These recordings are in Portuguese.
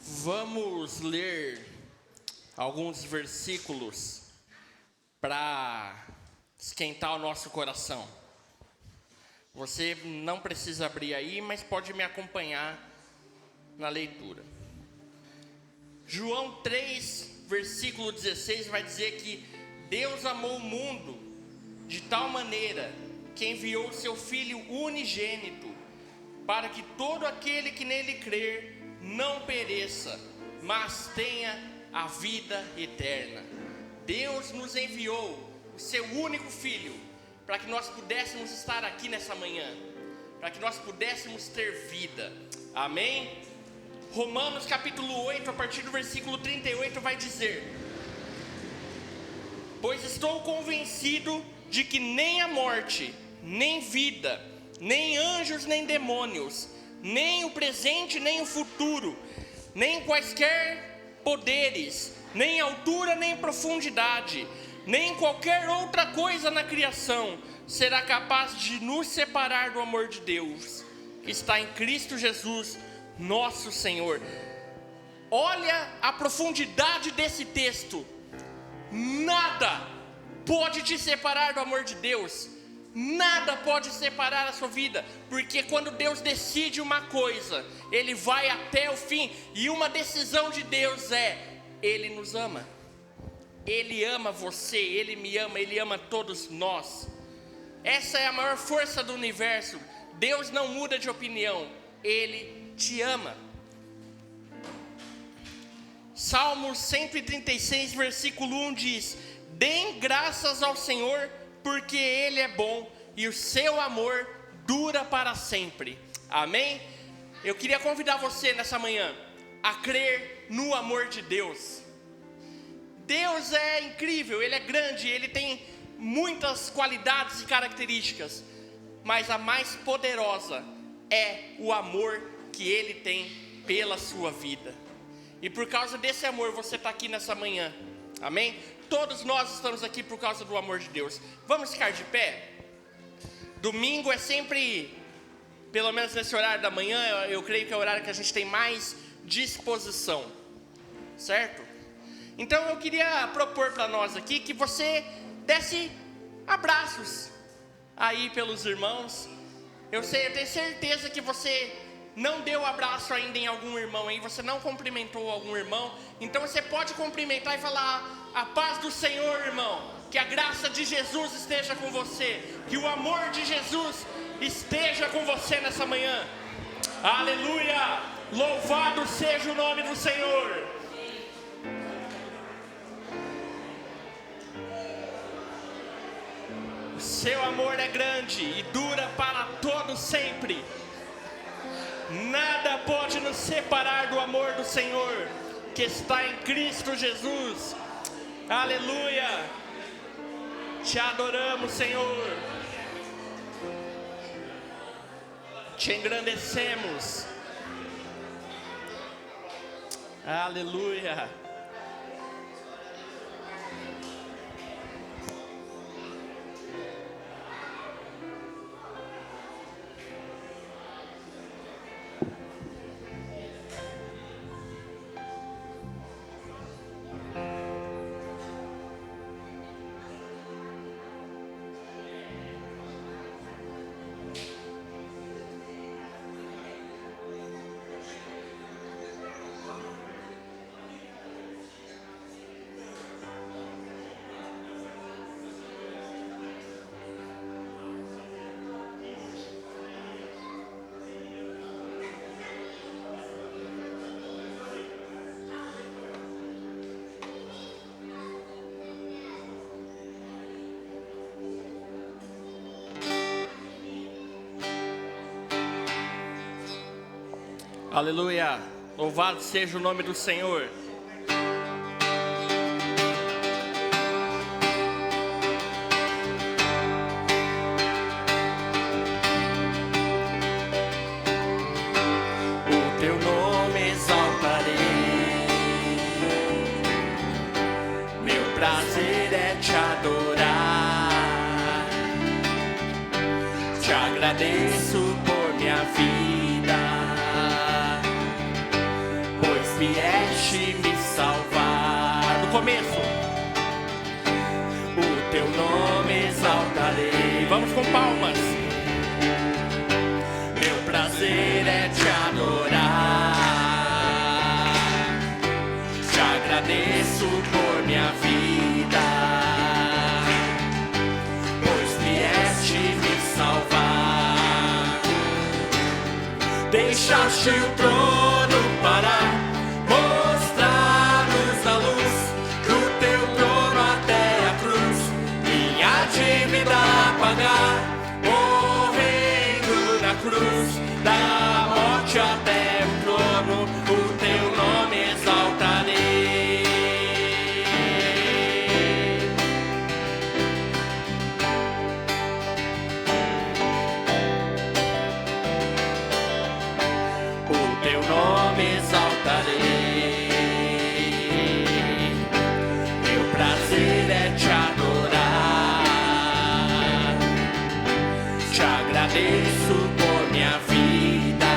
Vamos ler alguns versículos para esquentar o nosso coração. Você não precisa abrir aí, mas pode me acompanhar na leitura. João 3, versículo 16 vai dizer que Deus amou o mundo de tal maneira que enviou o seu Filho unigênito, para que todo aquele que nele crer não pereça, mas tenha a vida eterna. Deus nos enviou o seu único Filho, para que nós pudéssemos estar aqui nessa manhã, para que nós pudéssemos ter vida. Amém? Romanos capítulo 8, a partir do versículo 38 vai dizer: pois estou convencido de que nem a morte, nem vida, nem anjos, nem demônios, nem o presente, nem o futuro, nem quaisquer poderes, nem altura, nem profundidade, nem qualquer outra coisa na criação será capaz de nos separar do amor de Deus, que está em Cristo Jesus, nosso Senhor. Olha a profundidade desse texto. Nada pode te separar do amor de Deus. Nada pode separar a sua vida, porque quando Deus decide uma coisa, Ele vai até o fim. E uma decisão de Deus é: Ele nos ama. Ele ama você, Ele me ama, Ele ama todos nós. Essa é a maior força do universo. Deus não muda de opinião, Ele te ama. Salmos 136, versículo 1 diz: deem graças ao Senhor, porque Ele é bom e o seu amor dura para sempre. Amém? Eu queria convidar você nessa manhã a crer no amor de Deus. Deus é incrível, Ele é grande, Ele tem muitas qualidades e características, mas a mais poderosa é o amor que Ele tem pela sua vida. E por causa desse amor você está aqui nessa manhã. Amém? Todos nós estamos aqui por causa do amor de Deus. Vamos ficar de pé? Domingo é sempre, pelo menos nesse horário da manhã, eu creio que é o horário que a gente tem mais disposição, certo? Então eu queria propor para nós aqui que você desse abraços aí pelos irmãos. Eu tenho certeza que você não deu abraço ainda em algum irmão aí, você não cumprimentou algum irmão. Então você pode cumprimentar e falar: a paz do Senhor, irmão, que a graça de Jesus esteja com você, que o amor de Jesus esteja com você nessa manhã. Aleluia, louvado seja o nome do Senhor. O seu amor é grande e dura para todo sempre. Nada pode nos separar do amor do Senhor, que está em Cristo Jesus. Aleluia. Te adoramos, Senhor. Te engrandecemos. Aleluia. Aleluia, louvado seja o nome do Senhor. O teu nome exaltarei, meu prazer é te adorar. Te agradeço por minha vida, pois vieste me salvar. No começo, o teu nome exaltarei. Vamos com palmas. Meu prazer é te adorar. Te agradeço por minha vida, pois vieste me salvar. Deixaste o trono para mostrar-nos a luz do teu trono até a cruz, minha dívida pagar, morrendo na cruz, da morte até o trono, o teu nome exaltarei. O teu nome exaltarei. Meu prazer é te adorar. Te agradeço por minha vida,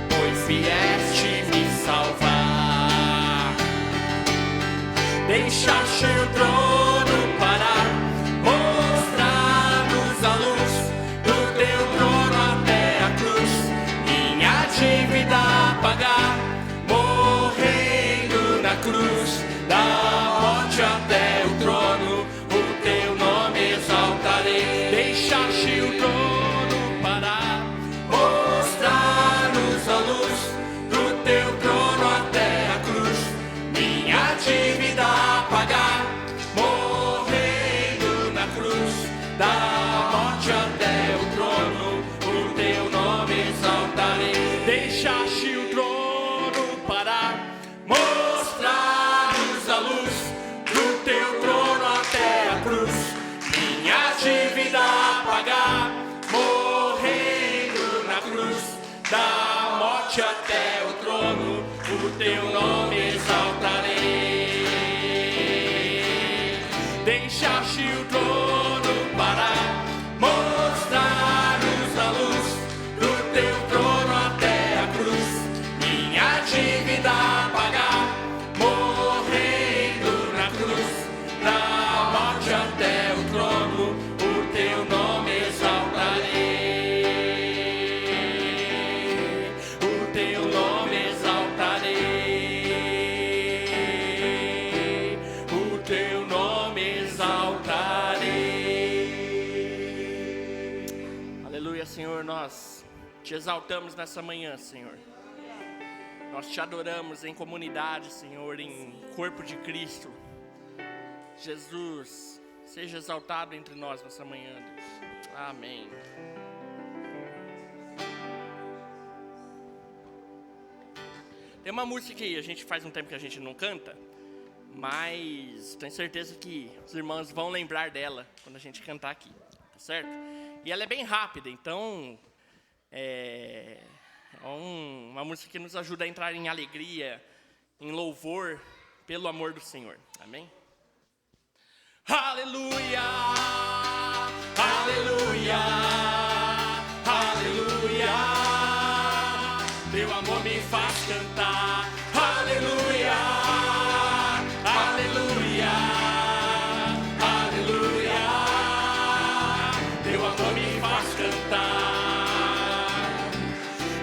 pois vieste me salvar. Deixaste o trono para mostrar-nos a luz do teu trono até a cruz, minha dívida pagar, morrendo na cruz, da morte até o trono, o teu nome exaltarei. Deixaste o trono para mostrar-nos a luz do teu trono até a cruz, minha dívida pagar, morrendo na cruz, da morte até o trono, o teu nome exaltarei. Deixaste o trono para mostrar-nos a luz do teu trono até a cruz, minha dívida pagar, morrendo na cruz, da morte até o trono, o teu nome exaltarei. Deixaste o trono para mostrar-nos a luz do teu trono até a cruz, minha dívida pagar, morrendo na cruz, da morte até o trono, o teu nome exaltarei. O teu nome exaltarei. O teu nome exaltarei. Aleluia, Senhor, nós te exaltamos nessa manhã, Senhor. Nós te adoramos em comunidade, Senhor, em corpo de Cristo. Jesus, seja exaltado entre nós nessa manhã, Deus. Amém. Tem uma música que a gente faz um tempo que a gente não canta, mas tenho certeza que os irmãos vão lembrar dela quando a gente cantar aqui, tá certo? E ela é bem rápida, então é uma música que nos ajuda a entrar em alegria, em louvor, pelo amor do Senhor. Amém? Aleluia, aleluia, aleluia, teu amor me faz cantar. Aleluia, aleluia, aleluia, teu amor me faz cantar.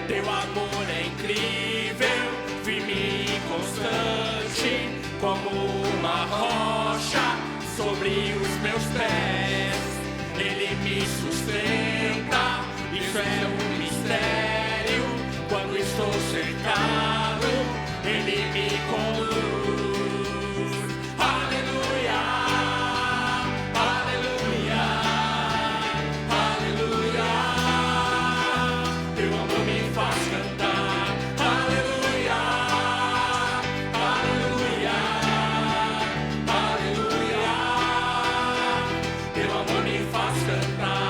Teu amor é incrível, firme e constante, como uma rocha sobre os meus pés. Ele me sustenta, isso é um mistério. Quando estou cercado, Ele me conduz. Aleluia, aleluia, aleluia, teu amor me faz cantar. Aleluia, aleluia, aleluia, teu amor me faz cantar.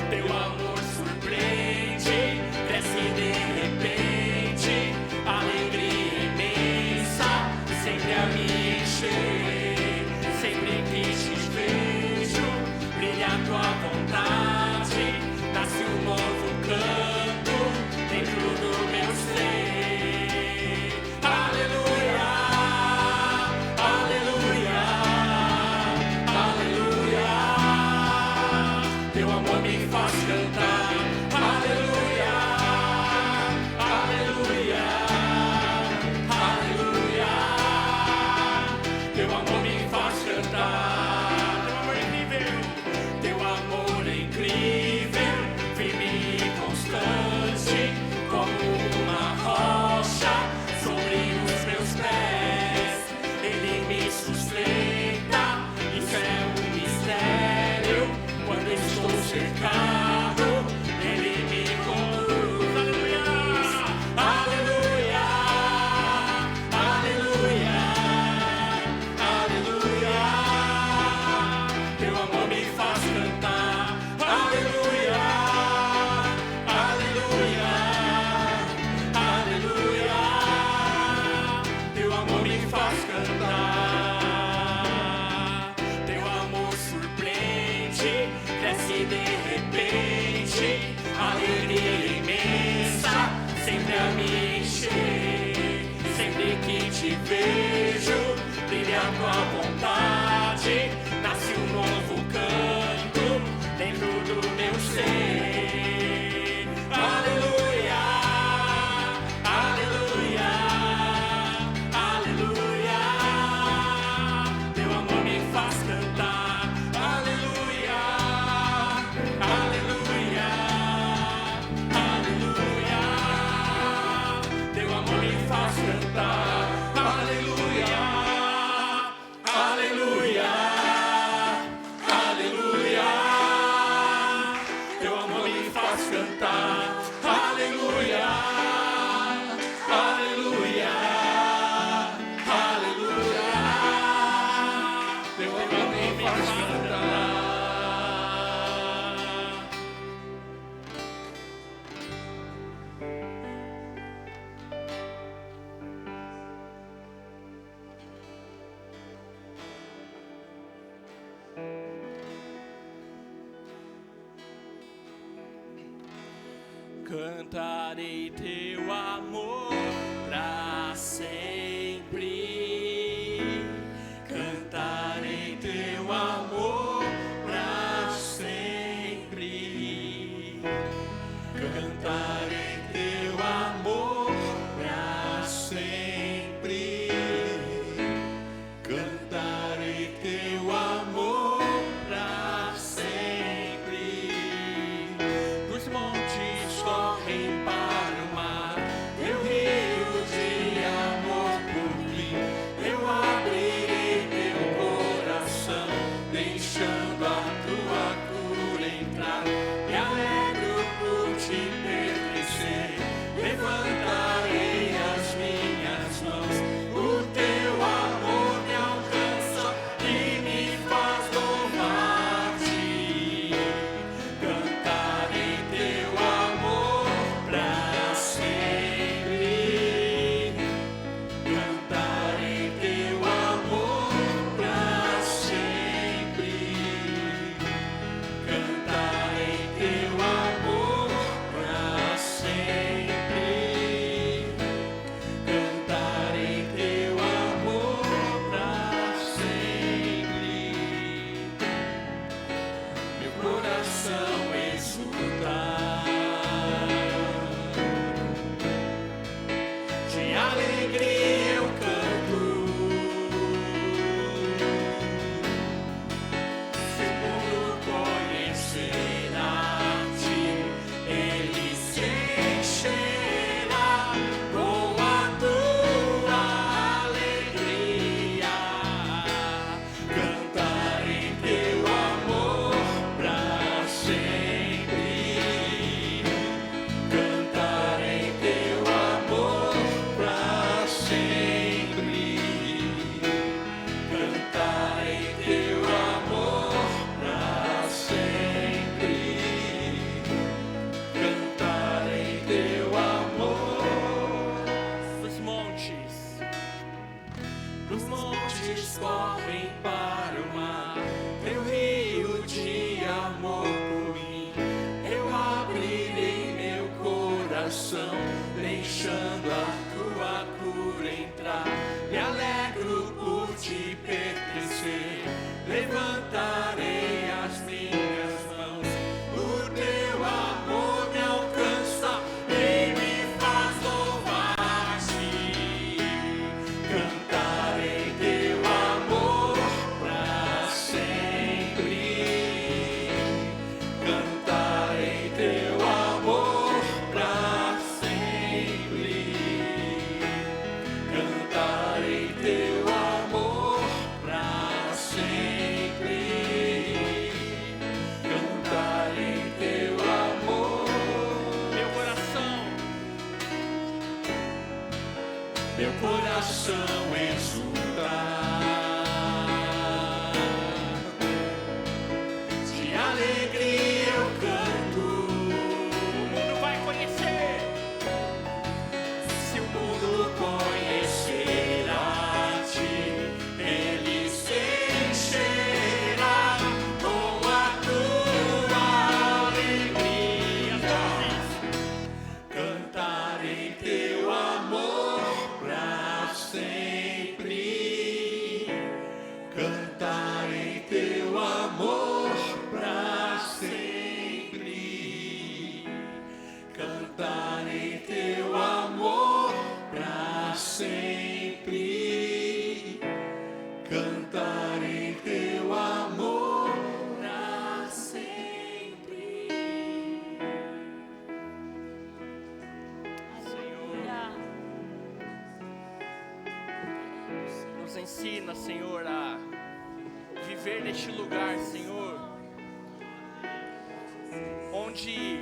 Teu amor surpreende te vejo, brilha a tua vontade, nasce um novo canto dentro do meu ser. Aleluia, aleluia, aleluia, teu amor me faz cantar. Aleluia, aleluia, aleluia, teu amor me faz cantar. Aleluia, aleluia, aleluia, teu amor me faz cantar. Aleluia, aleluia, aleluia, teu amor me faz cantar. Cantarei teu amor pra sempre. Cantarei teu amor pra sempre. Cantarei teu amor pra sempre. Cantarei teu amor pra sempre. Dos montes correm para o mar, teu rio de amor por mim. Eu abrirei meu coração, deixando a tua cura entrar. Me alegro por te pertencer, levantarei as minhas mãos. O teu amor me alcança e me faz louvar-te. Cantarei teu amor pra sempre. Cantarei teu amor pra sempre. Cantarei teu amor pra sempre. Cantarei teu amor pra sempre. Meu coração exulta, de alegria eu canto. Se o mundo conhecerá-te, ele se encherá com a tua alegria. Cantarei teu amor pra sempre. Cantarei teu amor pra sempre. Cantarei teu amor pra sempre. Cantarei teu amor. Dos montes correm para o mar, teu rio de amor por mim. Eu abrirei meu coração, deixando a tua cura entrar. Me alegro por te pertencer, levantarei as minhas mãos. O teu amor me alcança e me faz louvar-te. Cantarei teu amor pra sempre. Cantarei teu amor pra sempre. Cantarei teu amor pra sempre. Cantarei teu amor. Meu coração exulta, de alegria eu canto. O mundo vai conhecer. Se o mundo conhecerá-te, ele se encherá com a tua alegria. Cantarei teu amor pra sempre. ensina, Senhor, a viver neste lugar, Senhor, onde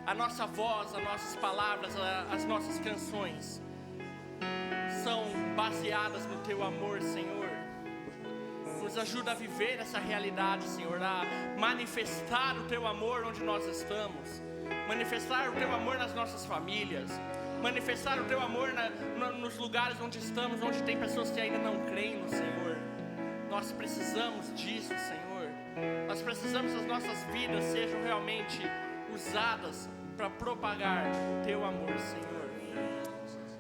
a nossa voz, as nossas palavras, as nossas canções são baseadas no Teu amor, Senhor. Nos ajuda a viver essa realidade, Senhor, a manifestar o Teu amor onde nós estamos, manifestar o Teu amor nas nossas famílias, manifestar o Teu amor nos lugares onde estamos, onde tem pessoas que ainda não creem no Senhor. Nós precisamos disso, Senhor. Nós precisamos que as nossas vidas sejam realmente usadas para propagar Teu amor, Senhor.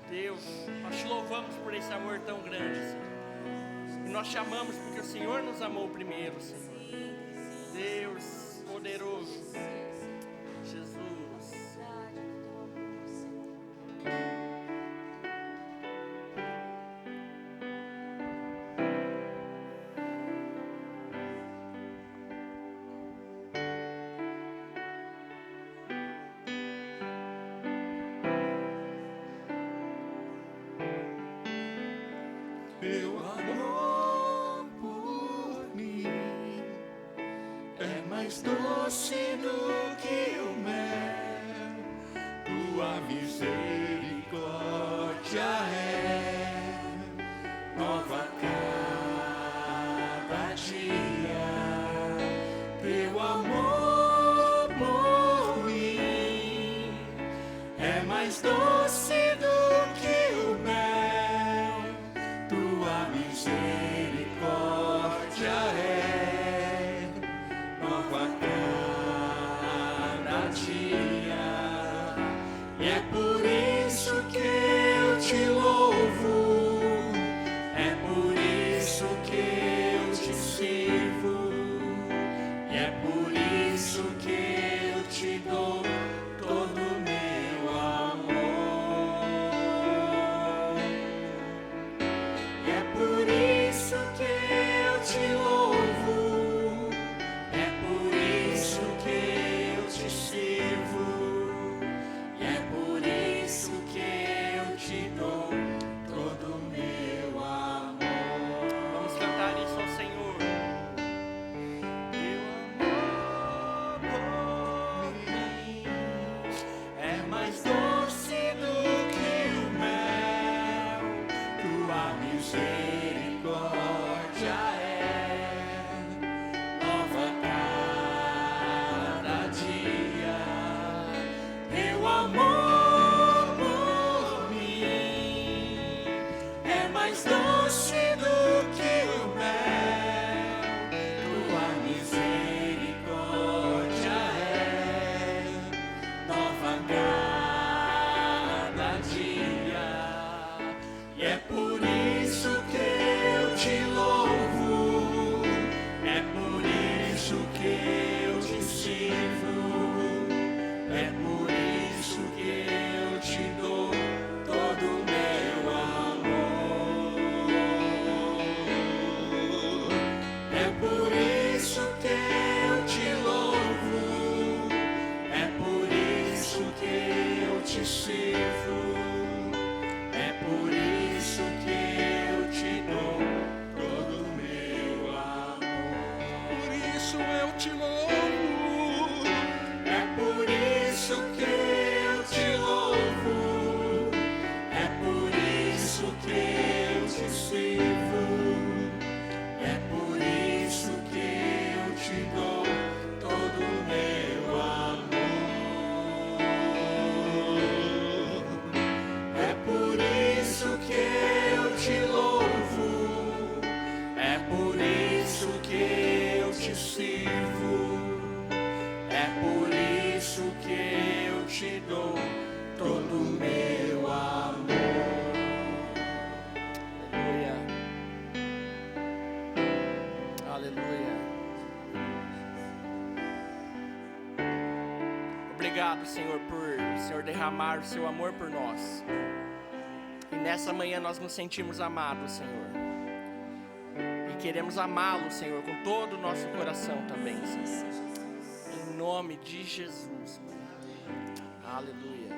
Deus, nós Te louvamos por esse amor tão grande, Senhor. E nós Te amamos porque o Senhor nos amou primeiro, Senhor. Deus poderoso, Jesus. Teu amor por mim é mais doce do que o mel. Tua misericórdia é nova cada dia. Teu amor por mim é mais doce do que o mel. Tua misericórdia é nova cada dia. E é por isso que eu Te louvo, é por isso que eu Te sirvo, e é por isso que eu Te dou todo o meu amor. E é por isso que eu Te louvo, é por isso que eu Te sirvo, e é por isso que eu Te dou todo o meu amor. Vamos cantar isso ao Senhor. Teu amor por mim É mais doce do que o mel. Tua misericórdia é nova cada dia. Teu amor por mim é mais doce do que o mel. Tua misericórdia é nova cada dia. E é por isso que eu Te louvo, é por isso que eu Te sirvo, é por isso que eu Te dou todo o meu amor. É por isso que eu Te louvo, é por isso que eu Te sirvo, é por isso que eu Te dou todo o meu amor. Por isso eu Te louvo, é por isso que eu Te louvo, é por isso que eu Te sirvo, é por isso que eu Te dou todo o meu amor. É por isso que eu Te louvo, é por isso que eu Te sirvo, é por isso que eu Te dou todo o meu amor. Aleluia. Aleluia. Obrigado, Senhor, por o Senhor derramar o Seu amor por nós. E nessa manhã nós nos sentimos amados, Senhor. E queremos amá-lo, Senhor, com todo o nosso coração também, Senhor. Em nome de Jesus. Aleluia.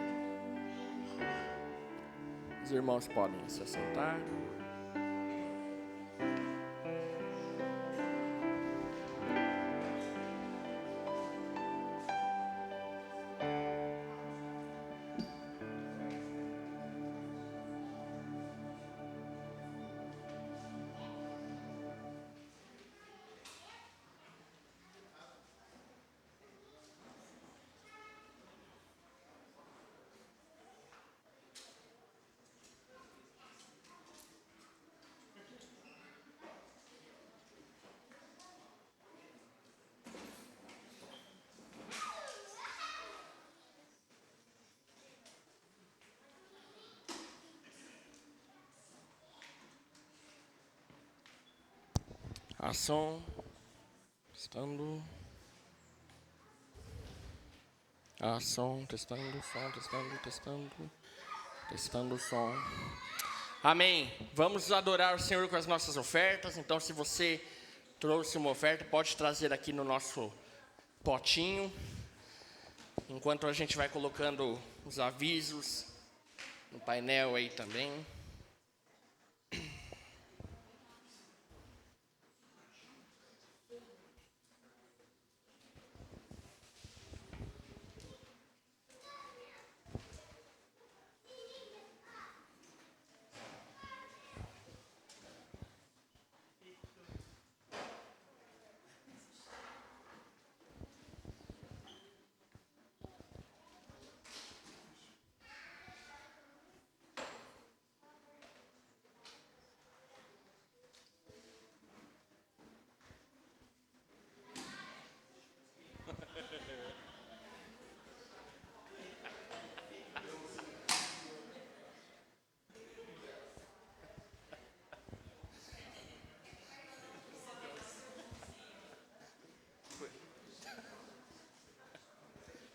Os irmãos podem se assentar. Som. Testando. Som, testando, som, testando o som. Amém. Vamos adorar o Senhor com as nossas ofertas. Então, se você trouxe uma oferta, pode trazer aqui no nosso potinho. Enquanto a gente vai colocando os avisos no painel aí também.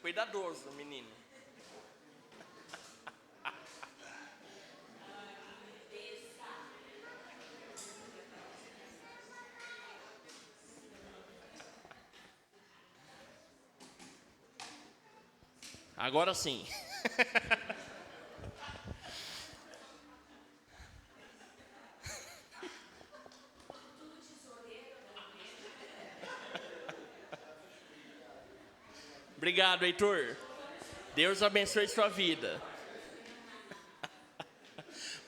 Cuidadoso, menino. Agora sim. Obrigado, Heitor. Deus abençoe sua vida.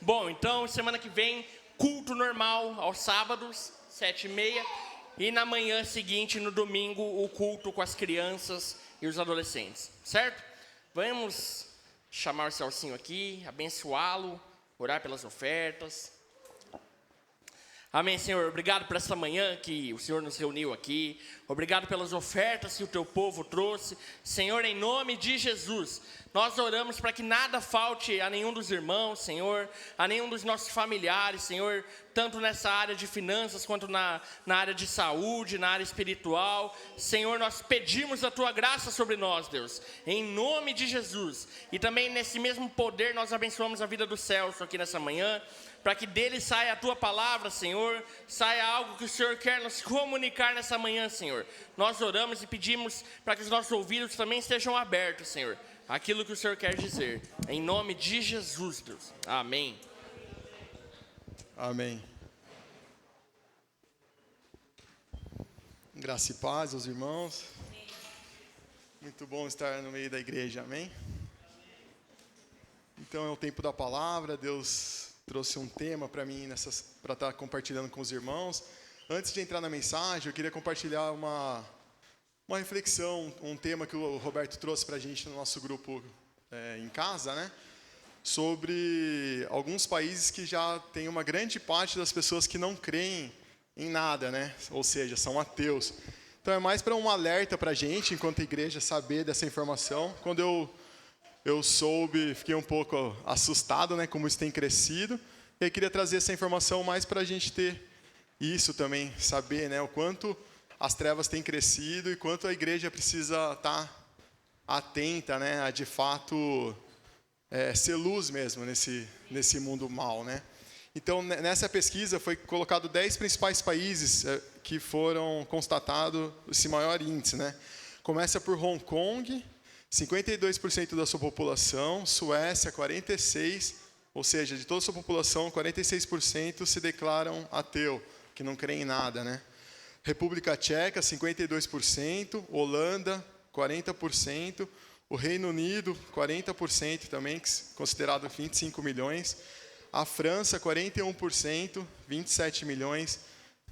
Bom, então, semana que vem, culto normal aos sábados, 7h30. E na manhã seguinte, no domingo, o culto com as crianças e os adolescentes. Certo? Vamos chamar o Celcinho aqui, abençoá-lo, orar pelas ofertas. Amém, Senhor. Obrigado por essa manhã que o Senhor nos reuniu aqui. Obrigado pelas ofertas que o teu povo trouxe. Senhor, em nome de Jesus, nós oramos para que nada falte a nenhum dos irmãos, Senhor, a nenhum dos nossos familiares, Senhor, tanto nessa área de finanças quanto na área de saúde, na área espiritual. Senhor, nós pedimos a tua graça sobre nós, Deus, em nome de Jesus. E também nesse mesmo poder nós abençoamos a vida do Celso aqui nessa manhã, para que dele saia a tua palavra, Senhor, saia algo que o Senhor quer nos comunicar nessa manhã, Senhor. Nós oramos e pedimos para que os nossos ouvidos também estejam abertos, Senhor, aquilo que o Senhor quer dizer. Em nome de Jesus, Deus. Amém. Amém. Graça e paz aos irmãos. Muito bom estar no meio da igreja, amém? Então é o tempo da palavra. Deus trouxe um tema para mim para estar compartilhando com os irmãos. Antes de entrar na mensagem, eu queria compartilhar uma reflexão, um tema que o Roberto trouxe para a gente no nosso grupo em casa, né? Sobre alguns países que já tem uma grande parte das pessoas que não creem em nada, né? Ou seja, são ateus. Então é mais para um alerta para a gente, enquanto igreja, saber dessa informação. Quando eu soube, fiquei um pouco assustado, né, como isso tem crescido. E eu queria trazer essa informação mais para a gente ter isso também, saber, né, o quanto as trevas têm crescido e quanto a igreja precisa estar atenta, né, a de fato ser luz mesmo nesse mundo mal, né. Então, nessa pesquisa foi colocado 10 principais países que foram constatados esse maior índice, né. Começa por Hong Kong, 52% da sua população, Suécia 46%, ou seja, de toda a sua população, 46% se declaram ateu, que não creem em nada, né? República Tcheca, 52%, Holanda, 40%, o Reino Unido, 40% também, considerado 25 milhões, a França, 41%, 27 milhões,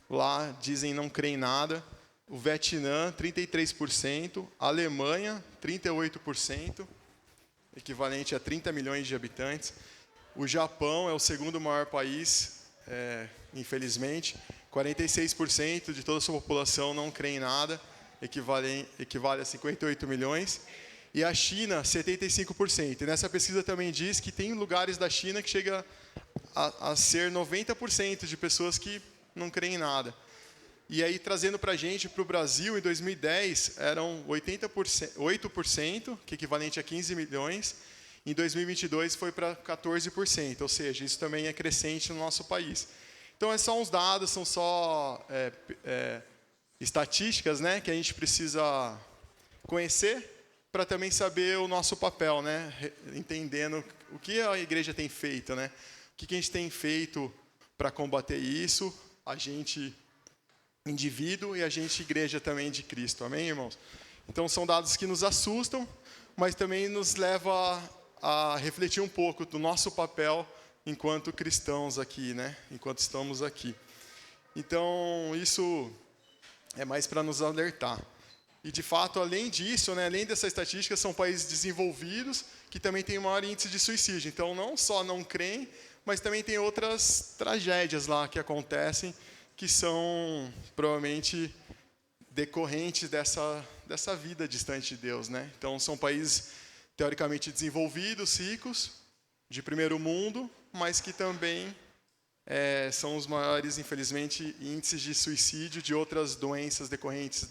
lá dizem não creem em nada, o Vietnã, 33%, a Alemanha, 38%, equivalente a 30 milhões de habitantes. O Japão é o segundo maior país, infelizmente, 46% de toda a sua população não crê em nada, equivale a 58 milhões. E a China, 75%. E nessa pesquisa também diz que tem lugares da China que chega a ser 90% de pessoas que não creem em nada. E aí, trazendo para a gente, para o Brasil, em 2010, eram 8%, que é equivalente a 15 milhões. Em 2022, foi para 14%, ou seja, isso também é crescente no nosso país. Então, são uns dados, são só estatísticas, né, que a gente precisa conhecer para também saber o nosso papel, né, entendendo o que a igreja tem feito, né, o que a gente tem feito para combater isso, a gente indivíduo e a gente igreja também de Cristo, amém, irmãos? Então são dados que nos assustam, mas também nos leva a refletir um pouco do nosso papel enquanto cristãos aqui, né, enquanto estamos aqui. Então isso é mais para nos alertar. E, de fato, além disso, né, além dessa estatística, são países desenvolvidos que também têm maior índice de suicídio. Então, não só não creem, mas também tem outras tragédias lá que acontecem, que são, provavelmente, decorrentes dessa vida distante de Deus, né? Então, são países, teoricamente, desenvolvidos, ricos, de primeiro mundo, mas que também são os maiores, infelizmente, índices de suicídio de outras doenças decorrentes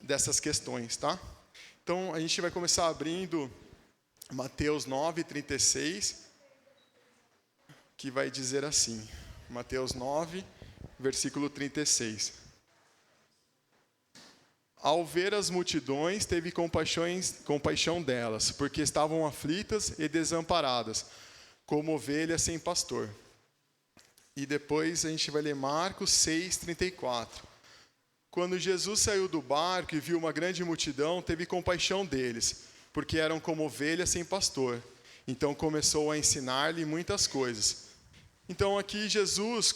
dessas questões, tá? Então, a gente vai começar abrindo Mateus 9:36, que vai dizer assim, Mateus 9, versículo 36. Ao ver as multidões, teve compaixão delas, porque estavam aflitas e desamparadas, como ovelhas sem pastor. E depois a gente vai ler Marcos 6:34. Quando Jesus saiu do barco e viu uma grande multidão, teve compaixão deles, porque eram como ovelhas sem pastor. Então começou a ensinar-lhe muitas coisas. Então aqui Jesus,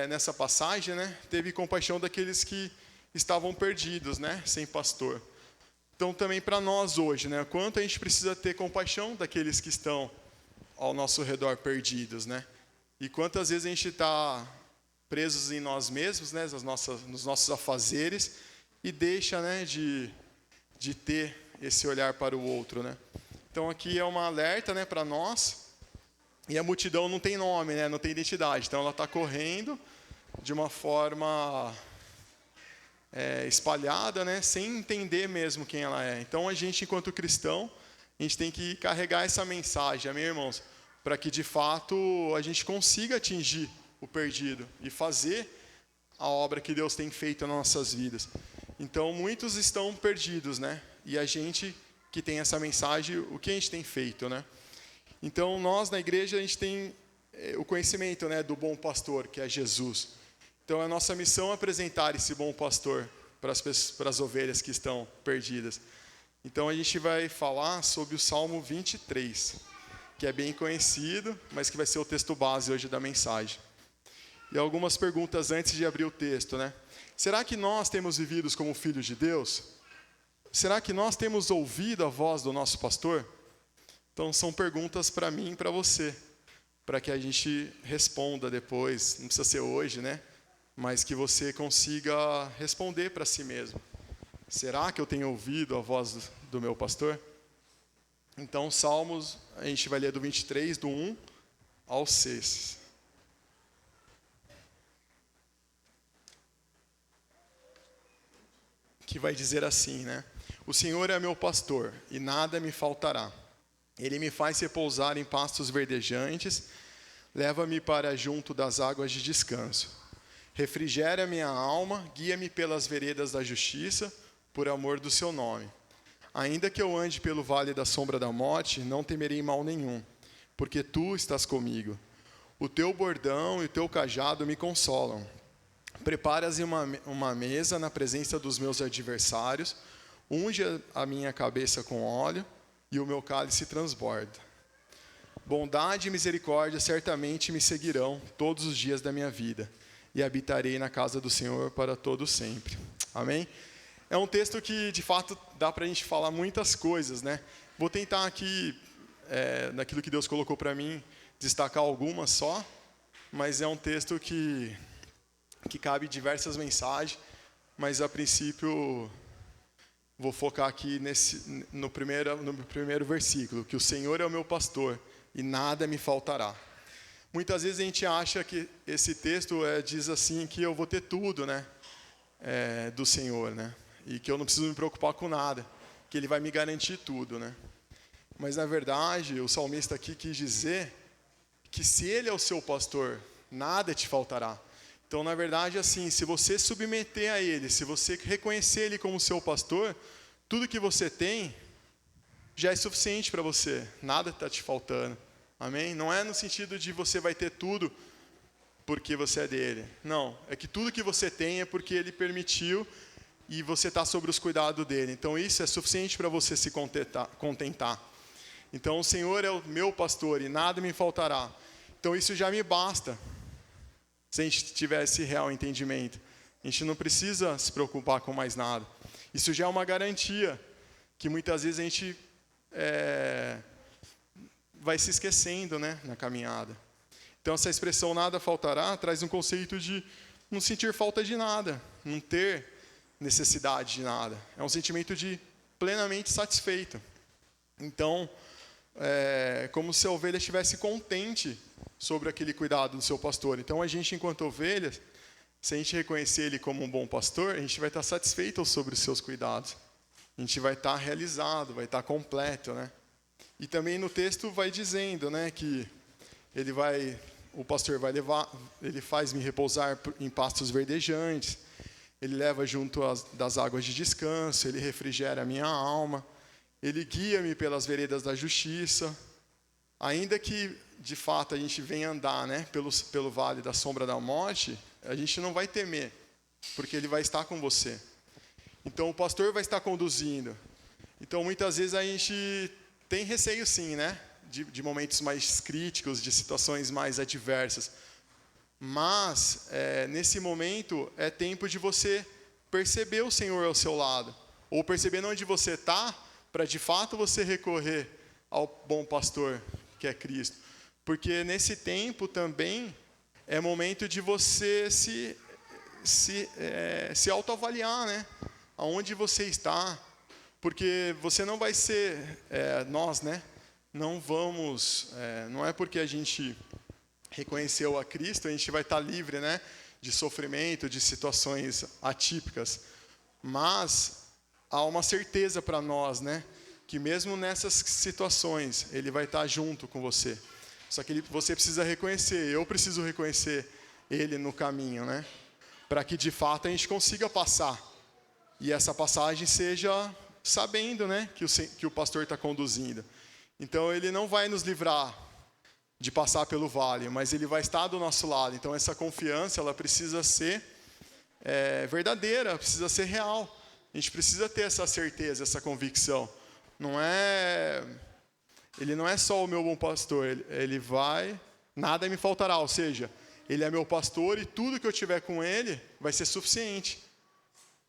nessa passagem, né, teve compaixão daqueles que estavam perdidos, né, sem pastor. Então também para nós hoje, né, quanto a gente precisa ter compaixão daqueles que estão ao nosso redor perdidos, né? E quantas vezes a gente está presos em nós mesmos, né, nos nossos afazeres, e deixa, né, de ter esse olhar para o outro, né? Então aqui é uma alerta, né, para nós. E a multidão não tem nome, né, não tem identidade. Então ela está correndo de uma forma espalhada, né, sem entender mesmo quem ela é. Então a gente, enquanto cristão, a gente tem que carregar essa mensagem, amém, irmãos? Para que de fato a gente consiga atingir o perdido e fazer a obra que Deus tem feito nas nossas vidas. Então, muitos estão perdidos, né? E a gente que tem essa mensagem, o que a gente tem feito, né? Então, nós na igreja, a gente tem o conhecimento, né, do bom pastor, que é Jesus. Então, a nossa missão é apresentar esse bom pastor para as ovelhas que estão perdidas. Então, a gente vai falar sobre o Salmo 23, que é bem conhecido, mas que vai ser o texto base hoje da mensagem. E algumas perguntas antes de abrir o texto, né? Será que nós temos vivido como filhos de Deus? Será que nós temos ouvido a voz do nosso pastor? Então, são perguntas para mim e para você, para que a gente responda depois. Não precisa ser hoje, né? Mas que você consiga responder para si mesmo. Será que eu tenho ouvido a voz do meu pastor? Então, Salmos, a gente vai ler do 23, do 1 ao 6. Que vai dizer assim, né? O Senhor é meu pastor, e nada me faltará. Ele me faz repousar em pastos verdejantes, leva-me para junto das águas de descanso. Refrigera minha alma, guia-me pelas veredas da justiça, por amor do seu nome. Ainda que eu ande pelo vale da sombra da morte, não temerei mal nenhum, porque tu estás comigo. O teu bordão e o teu cajado me consolam. Preparas uma mesa na presença dos meus adversários, unge a minha cabeça com óleo e o meu cálice transborda. Bondade e misericórdia certamente me seguirão todos os dias da minha vida, e habitarei na casa do Senhor para todo sempre. Amém? É um texto que, de fato, dá para a gente falar muitas coisas, né? Vou tentar aqui, naquilo que Deus colocou para mim, destacar algumas só, mas é um texto que cabe diversas mensagens, mas a princípio vou focar aqui no primeiro versículo, que o Senhor é o meu pastor e nada me faltará. Muitas vezes a gente acha que esse texto diz assim que eu vou ter tudo, né? do Senhor, né? E que eu não preciso me preocupar com nada, que Ele vai me garantir tudo, né? Mas, na verdade, o salmista aqui quis dizer que se Ele é o seu pastor, nada te faltará. Então, na verdade, assim, se você submeter a Ele, se você reconhecer Ele como seu pastor, tudo que você tem já é suficiente para você, nada está te faltando, amém? Não é no sentido de você vai ter tudo porque você é dele, não, é que tudo que você tem é porque Ele permitiu e você está sob os cuidados dele, então isso é suficiente para você se contentar. Então o Senhor é o meu pastor e nada me faltará, então isso já me basta, se a gente tivesse real entendimento, a gente não precisa se preocupar com mais nada, isso já é uma garantia, que muitas vezes a gente vai se esquecendo, né, na caminhada. Então, essa expressão nada faltará traz um conceito de não sentir falta de nada, não ter necessidade de nada. É um sentimento de plenamente satisfeito. Então, como se a ovelha estivesse contente sobre aquele cuidado do seu pastor. Então, a gente, enquanto ovelhas, se a gente reconhecer Ele como um bom pastor, a gente vai estar satisfeito sobre os seus cuidados. A gente vai estar realizado, vai estar completo, né? E também no texto vai dizendo, né, que o pastor vai levar, ele faz-me repousar em pastos verdejantes, ele leva junto das águas de descanso, ele refrigera a minha alma, ele guia-me pelas veredas da justiça, ainda que de fato a gente venha andar, né, pelo vale da sombra da morte, a gente não vai temer, porque ele vai estar com você. Então, o pastor vai estar conduzindo. Então, muitas vezes a gente tem receio, sim, né? De momentos mais críticos, de situações mais adversas. Mas, nesse momento, é tempo de você perceber o Senhor ao seu lado. Ou perceber onde você está, para de fato você recorrer ao bom pastor, que é Cristo. Porque nesse tempo também é momento de você se autoavaliar, né? Aonde você está, porque você não vai ser, nós, né? Não vamos, não é porque a gente reconheceu a Cristo, a gente vai estar livre, né? De sofrimento, de situações atípicas. Mas há uma certeza para nós, né? Que mesmo nessas situações, Ele vai estar junto com você. Só que você precisa reconhecer, eu preciso reconhecer Ele no caminho, né? Para que de fato a gente consiga passar. E essa passagem seja sabendo, né, que o pastor está conduzindo. Então, Ele não vai nos livrar de passar pelo vale, mas Ele vai estar do nosso lado. Então, essa confiança, ela precisa ser verdadeira, precisa ser real. A gente precisa ter essa certeza, essa convicção. Ele não é só o meu bom pastor, ele vai, nada me faltará. Ou seja, Ele é meu pastor e tudo que eu tiver com Ele vai ser suficiente.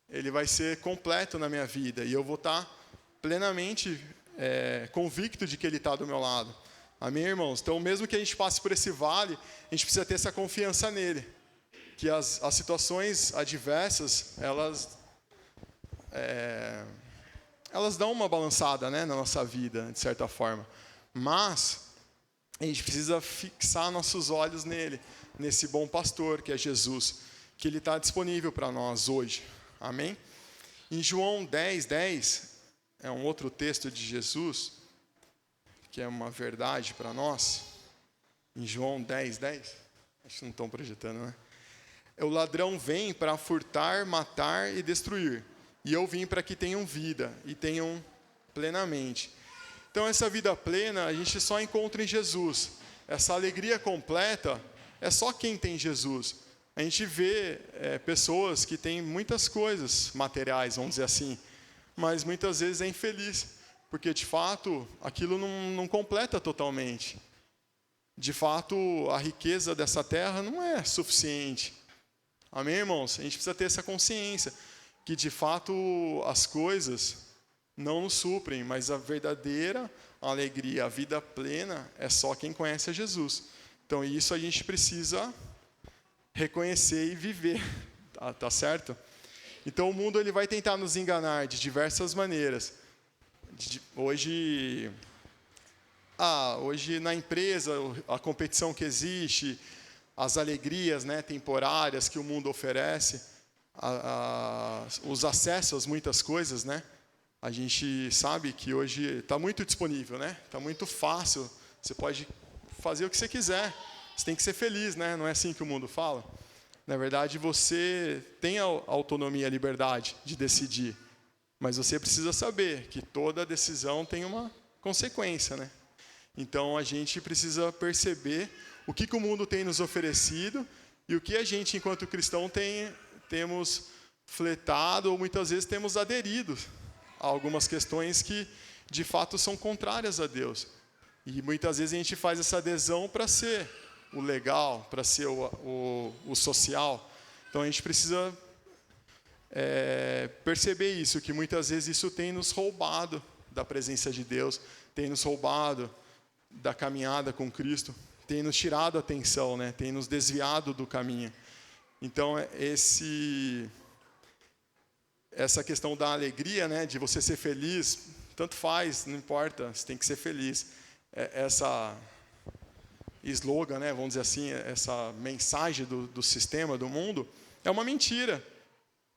Ele vai ser completo na minha vida e eu vou estar plenamente convicto de que Ele está do meu lado. Amém, irmãos? Então, mesmo que a gente passe por esse vale, a gente precisa ter essa confiança nele. Que as situações adversas, elas dão uma balançada, né, na nossa vida, de certa forma. Mas a gente precisa fixar nossos olhos nele, nesse bom pastor que é Jesus, que Ele está disponível para nós hoje. Amém? Em João 10:10, é um outro texto de Jesus, que é uma verdade para nós. Em João 10:10, acho que não estão projetando, né? O ladrão vem para furtar, matar e destruir. E eu vim para que tenham vida e tenham plenamente. Então, essa vida plena a gente só encontra em Jesus. Essa alegria completa é só quem tem Jesus. A gente vê pessoas que têm muitas coisas materiais, vamos dizer assim, mas muitas vezes é infeliz, porque de fato aquilo não completa totalmente. De fato, a riqueza dessa terra não é suficiente. Amém, irmãos? A gente precisa ter essa consciência, que de fato as coisas não nos suprem, mas a verdadeira alegria, a vida plena, é só quem conhece a Jesus. Então, isso a gente precisa reconhecer e viver, tá certo? Então, o mundo ele vai tentar nos enganar de diversas maneiras. Hoje na empresa, a competição que existe, as alegrias, né, temporárias que o mundo oferece, os acessos a muitas coisas, né? A gente sabe que hoje está muito disponível, né? Está muito fácil. Você pode fazer o que você quiser. Você tem que ser feliz, né? Não é assim que o mundo fala. Na verdade, você tem a autonomia, a liberdade de decidir. Mas você precisa saber que toda decisão tem uma consequência, né? Então, a gente precisa perceber o que o mundo tem nos oferecido e o que a gente, enquanto cristão, temos fletado ou muitas vezes temos aderido a algumas questões que, de fato, são contrárias a Deus. E muitas vezes a gente faz essa adesão para ser o legal, para ser o social. Então, a gente precisa perceber isso, que muitas vezes isso tem nos roubado da presença de Deus, tem nos roubado da caminhada com Cristo, tem nos tirado a atenção, né? Tem nos desviado do caminho. Então, essa questão da alegria, né? De você ser feliz, tanto faz, não importa, você tem que ser feliz. Essa slogan, né? Vamos dizer assim, essa mensagem do sistema, do mundo, é uma mentira.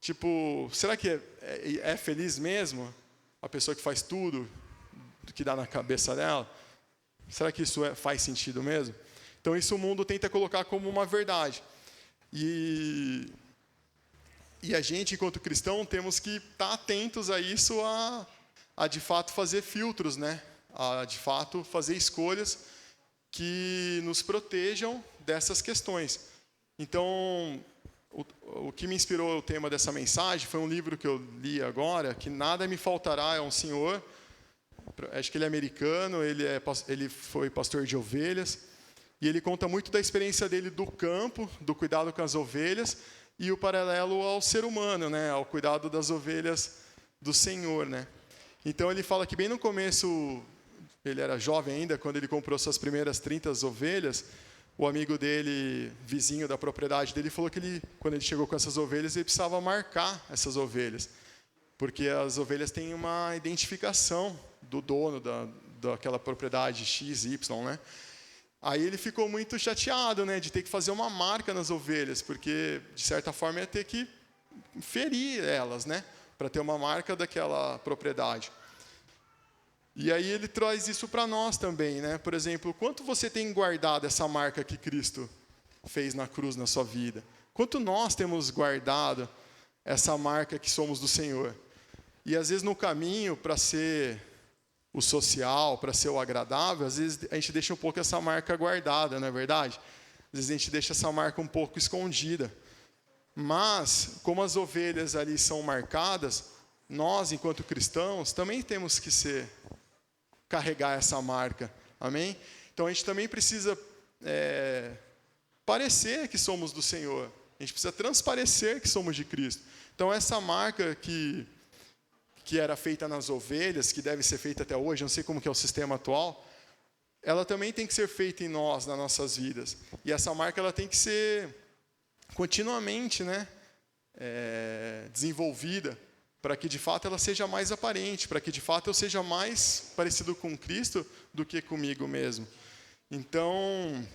Tipo, será que é feliz mesmo a pessoa que faz tudo que dá na cabeça dela? Será que isso faz sentido mesmo? Então, isso o mundo tenta colocar como uma verdade. E a gente, enquanto cristão, temos que estar atentos a isso, a de fato fazer filtros, né? A de fato fazer escolhas que nos protejam dessas questões. Então, o que me inspirou o tema dessa mensagem foi um livro que eu li agora, que Nada Me Faltará, é um senhor, acho que ele é americano, ele foi pastor de ovelhas, e ele conta muito da experiência dele do campo, do cuidado com as ovelhas, e o paralelo ao ser humano, né, ao cuidado das ovelhas do Senhor, né. Então ele fala que bem no começo, ele era jovem ainda, quando ele comprou suas primeiras 30 ovelhas, o amigo dele, vizinho da propriedade dele, falou que quando ele chegou com essas ovelhas, ele precisava marcar essas ovelhas, porque as ovelhas têm uma identificação do dono daquela propriedade X, Y, né? Aí ele ficou muito chateado, né, de ter que fazer uma marca nas ovelhas, porque, de certa forma, ia ter que ferir elas, né, para ter uma marca daquela propriedade. E aí ele traz isso para nós também, né? Por exemplo, quanto você tem guardado essa marca que Cristo fez na cruz na sua vida? Quanto nós temos guardado essa marca que somos do Senhor? E às vezes no caminho para ser o social, para ser o agradável, às vezes a gente deixa um pouco essa marca guardada, não é verdade? Às vezes a gente deixa essa marca um pouco escondida. Mas, como as ovelhas ali são marcadas, nós, enquanto cristãos, também temos que carregar essa marca, amém? Então a gente também precisa parecer que somos do Senhor, a gente precisa transparecer que somos de Cristo. Então essa marca que era feita nas ovelhas, que deve ser feita até hoje, não sei como que é o sistema atual, ela também tem que ser feita em nós, nas nossas vidas. E essa marca ela tem que ser continuamente, né, desenvolvida, para que de fato ela seja mais aparente, para que de fato eu seja mais parecido com Cristo do que comigo mesmo. Então,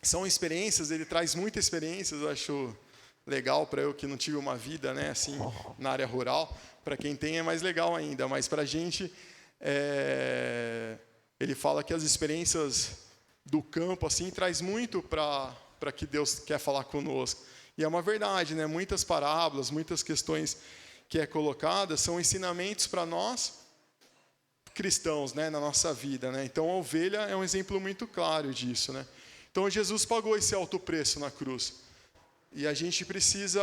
são experiências, ele traz muitas experiências, eu acho legal para eu que não tive uma vida, né, assim, na área rural. Para quem tem é mais legal ainda, mas para a gente, ele fala que as experiências do campo assim traz muito para que Deus quer falar conosco. E é uma verdade, né? Muitas parábolas, muitas questões que é colocadas são ensinamentos para nós cristãos, né, na nossa vida, né? Então a ovelha é um exemplo muito claro disso, né? Então Jesus pagou esse alto preço na cruz. E a gente precisa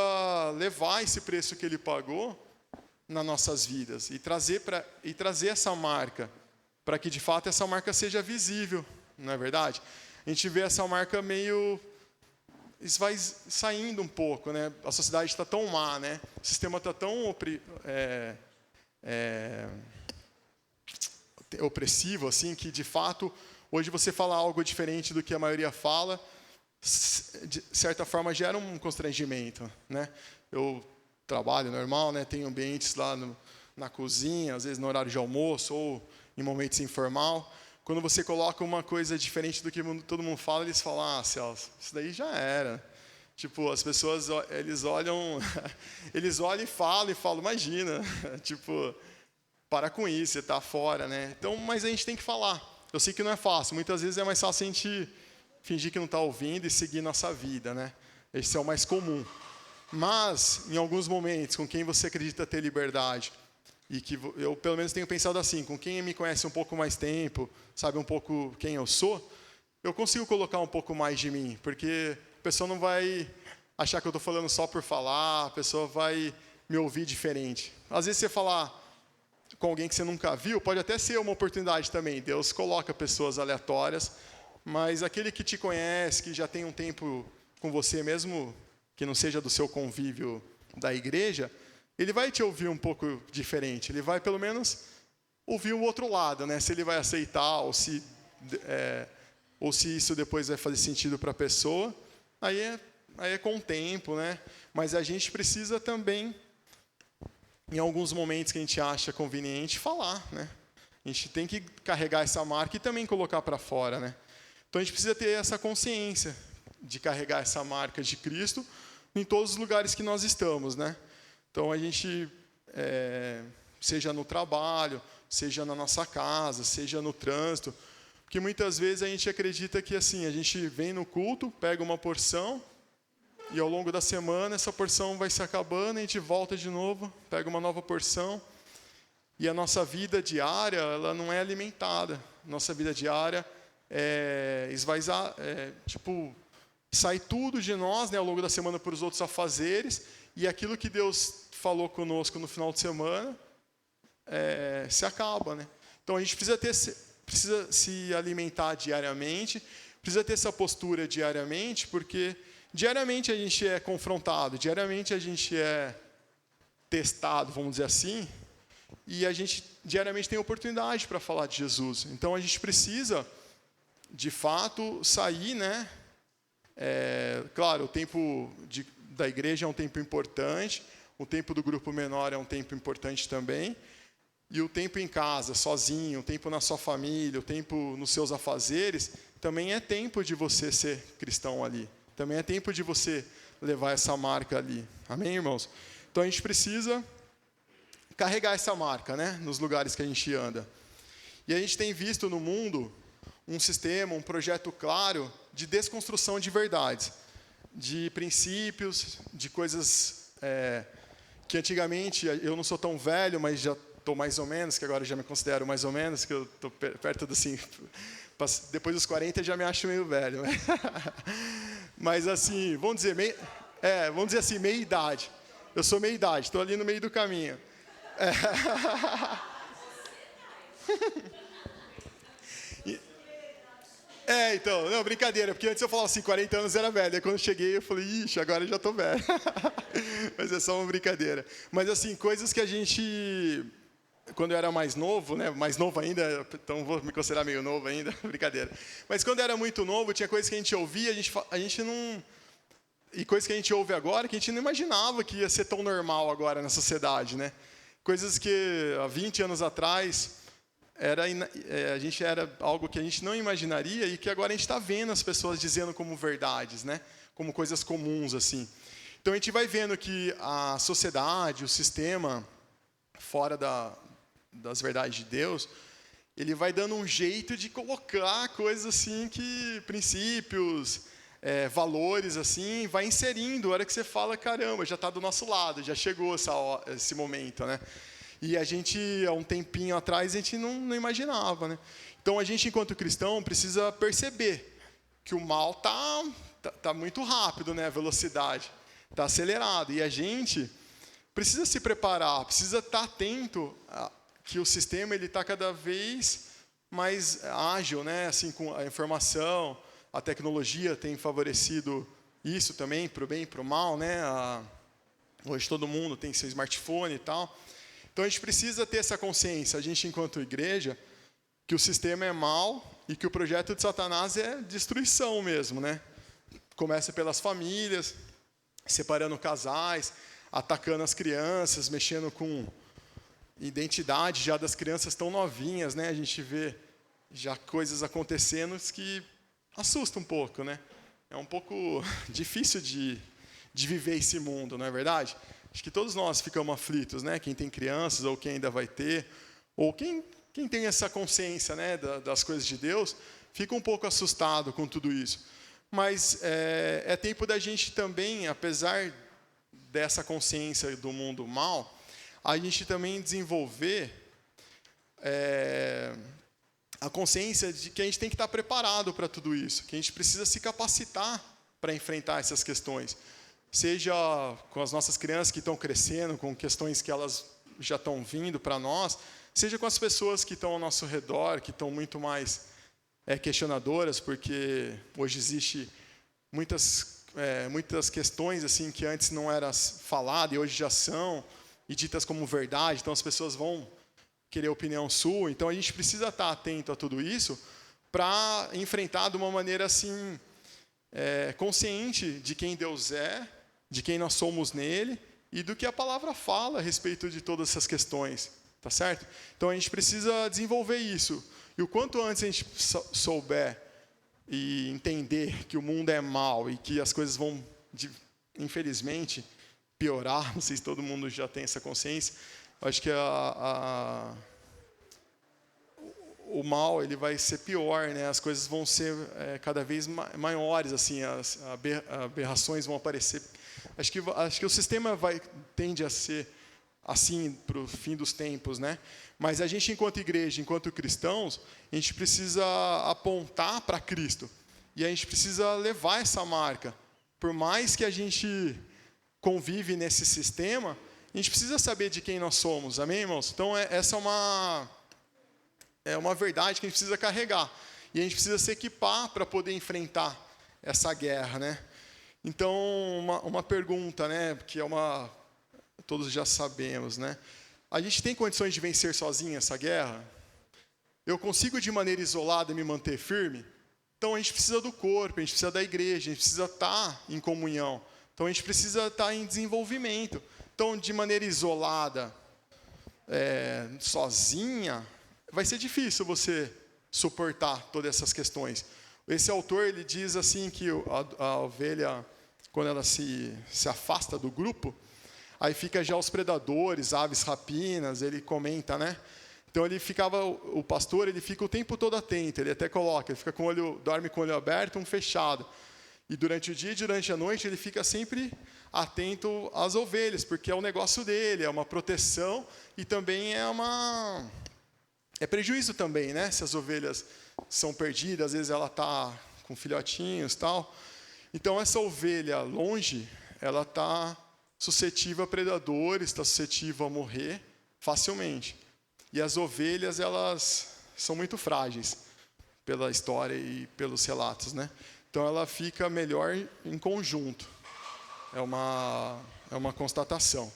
levar esse preço que ele pagou nas nossas vidas e trazer essa marca, para que de fato essa marca seja visível, não é verdade? A gente vê essa marca meio... Isso vai saindo um pouco, né? A sociedade está tão má, né? O sistema está tão opressivo, assim, que de fato, hoje você fala algo diferente do que a maioria fala, de certa forma gera um constrangimento, né? Eu trabalho normal, né? Tenho ambientes lá na cozinha, às vezes no horário de almoço ou em momentos informal. Quando você coloca uma coisa diferente do que todo mundo fala, eles falam: ah, Celso, isso daí já era. Tipo, as pessoas, eles olham e falam, imagina, tipo, para com isso, você está fora, né? Então, mas a gente tem que falar. Eu sei que não é fácil, muitas vezes é mais fácil a gente fingir que não está ouvindo e seguir nossa vida, né? Esse é o mais comum. Mas, em alguns momentos, com quem você acredita ter liberdade, e que eu, pelo menos, tenho pensado assim, com quem me conhece um pouco mais tempo, sabe um pouco quem eu sou, eu consigo colocar um pouco mais de mim, porque a pessoa não vai achar que eu estou falando só por falar, a pessoa vai me ouvir diferente. Às vezes, você falar com alguém que você nunca viu, pode até ser uma oportunidade também. Deus coloca pessoas aleatórias, mas aquele que te conhece, que já tem um tempo com você, mesmo que não seja do seu convívio da igreja, ele vai te ouvir um pouco diferente. Ele vai, pelo menos, ouvir o outro lado, né? Se ele vai aceitar ou se isso depois vai fazer sentido para a pessoa, aí é com o tempo, né? Mas a gente precisa também, em alguns momentos que a gente acha conveniente, falar, né? A gente tem que carregar essa marca e também colocar para fora, né? Então a gente precisa ter essa consciência de carregar essa marca de Cristo em todos os lugares que nós estamos, né? Então a gente, seja no trabalho, seja na nossa casa, seja no trânsito, porque muitas vezes a gente acredita que assim, a gente vem no culto, pega uma porção, e ao longo da semana essa porção vai se acabando, a gente volta de novo, pega uma nova porção, e a nossa vida diária, ela não é alimentada. Nossa vida diária esvaziar, tipo, sai tudo de nós, né, ao longo da semana para os outros afazeres, e aquilo que Deus falou conosco no final de semana se acaba, né? Então a gente precisa se alimentar diariamente, precisa ter essa postura diariamente, porque diariamente a gente é confrontado, diariamente a gente é testado, vamos dizer assim, e a gente diariamente tem oportunidade para falar de Jesus. Então a gente precisa, de fato, sair, né? Claro, o tempo da igreja é um tempo importante, o tempo do grupo menor é um tempo importante também, e o tempo em casa, sozinho, o tempo na sua família, o tempo nos seus afazeres, também é tempo de você ser cristão ali. Também é tempo de você levar essa marca ali. Amém, irmãos? Então a gente precisa carregar essa marca, né, nos lugares que a gente anda. E a gente tem visto no mundo um sistema, um projeto claro de desconstrução de verdades, de princípios, de coisas que antigamente, eu não sou tão velho, mas já estou mais ou menos, que agora já me considero mais ou menos, que eu estou perto do assim, depois dos 40 já me acho meio velho. Né? Mas assim, vamos dizer assim, meia idade. Eu sou meia idade, estou ali no meio do caminho. Então, não, brincadeira, porque antes eu falava assim, 40 anos era velho, aí quando eu cheguei eu falei, ixi, agora eu já estou velho. Mas é só uma brincadeira. Mas assim, coisas que a gente, quando eu era mais novo, né, mais novo ainda, então vou me considerar meio novo ainda, brincadeira. Mas quando eu era muito novo, tinha coisas que a gente ouvia, a gente não... E coisas que a gente ouve agora, que a gente não imaginava que ia ser tão normal agora na sociedade, né? Coisas que há 20 anos atrás... a gente era algo que a gente não imaginaria e que agora a gente está vendo as pessoas dizendo como verdades, né? Como coisas comuns, assim. Então, a gente vai vendo que a sociedade, o sistema, fora das verdades de Deus, ele vai dando um jeito de colocar coisas assim, princípios, valores, assim, vai inserindo. A hora que você fala, caramba, já está do nosso lado, já chegou esse momento, né? E a gente, há um tempinho atrás, a gente não imaginava, né? Então, a gente, enquanto cristão, precisa perceber que o mal tá muito rápido, né? A velocidade está acelerada. E a gente precisa se preparar, precisa estar atento que o sistema está cada vez mais ágil, né? Assim, com a informação, a tecnologia tem favorecido isso também, para o bem e para o mal, né? Hoje todo mundo tem seu smartphone e tal. Então, a gente precisa ter essa consciência, a gente, enquanto igreja, que o sistema é mau e que o projeto de Satanás é destruição mesmo, né? Começa pelas famílias, separando casais, atacando as crianças, mexendo com identidade já das crianças tão novinhas, né? A gente vê já coisas acontecendo que assustam um pouco, né? é um pouco difícil de viver esse mundo, não é verdade? Acho que todos nós ficamos aflitos, né? Quem tem crianças ou quem ainda vai ter, ou quem tem essa consciência, né, das coisas de Deus, fica um pouco assustado com tudo isso. Mas é tempo da gente também, apesar dessa consciência do mundo mal, a gente também desenvolver a consciência de que a gente tem que estar preparado para tudo isso, que a gente precisa se capacitar para enfrentar essas questões. Seja com as nossas crianças que estão crescendo, com questões que elas já estão vindo para nós, seja com as pessoas que estão ao nosso redor, que estão muito mais questionadoras, porque hoje existe muitas questões assim que antes não eram faladas e hoje já são, e ditas como verdade, então as pessoas vão querer a opinião sua, então a gente precisa estar atento a tudo isso para enfrentar de uma maneira assim, consciente de quem Deus é, de quem nós somos nele e do que a palavra fala a respeito de todas essas questões, tá certo? Então a gente precisa desenvolver isso, e o quanto antes a gente souber e entender que o mundo é mau e que as coisas vão, infelizmente, piorar, não sei se todo mundo já tem essa consciência, acho que o mal ele vai ser pior, né? As coisas vão ser cada vez maiores, assim, as aberrações vão aparecer. Acho que o sistema tende a ser assim para o fim dos tempos, né? Mas a gente, enquanto igreja, enquanto cristãos, a gente precisa apontar para Cristo e a gente precisa levar essa marca. Por mais que a gente convive nesse sistema, a gente precisa saber de quem nós somos, amém, irmãos? Então, essa é uma verdade que a gente precisa carregar. E a gente precisa se equipar para poder enfrentar essa guerra, né? Então, uma pergunta, né? Que todos já sabemos, né? A gente tem condições de vencer sozinho essa guerra? Eu consigo, de maneira isolada, me manter firme? Então, a gente precisa do corpo, a gente precisa da igreja, a gente precisa estar em comunhão. Então, a gente precisa estar em desenvolvimento. Então, de maneira isolada, sozinha, vai ser difícil você suportar todas essas questões. Esse autor ele diz assim que a ovelha, quando ela se afasta do grupo, aí fica já os predadores, aves rapinas, ele comenta, né? Então o pastor ele fica o tempo todo atento, ele até coloca, ele fica dorme com o olho aberto, um fechado. E durante o dia e durante a noite ele fica sempre atento às ovelhas, porque é o negócio dele, é uma proteção e também é prejuízo também, né? Se as ovelhas são perdidas, às vezes ela está com filhotinhos e tal. Então essa ovelha longe, ela está suscetível a predadores, está suscetível a morrer facilmente. E as ovelhas, elas são muito frágeis pela história e pelos relatos, né? Então ela fica melhor em conjunto. É uma constatação.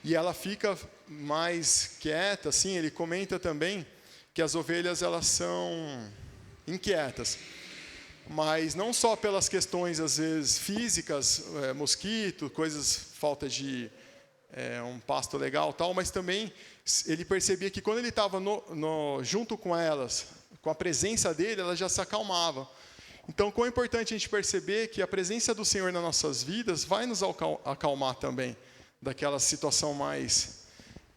E ela fica mais quieta, assim, ele comenta também que as ovelhas elas são inquietas. Mas não só pelas questões, às vezes, físicas, mosquito, falta de um pasto legal, tal, mas também ele percebia que quando ele estava junto com elas, com a presença dele, elas já se acalmavam. Então, quão é importante a gente perceber que a presença do Senhor nas nossas vidas vai nos acalmar também daquela situação mais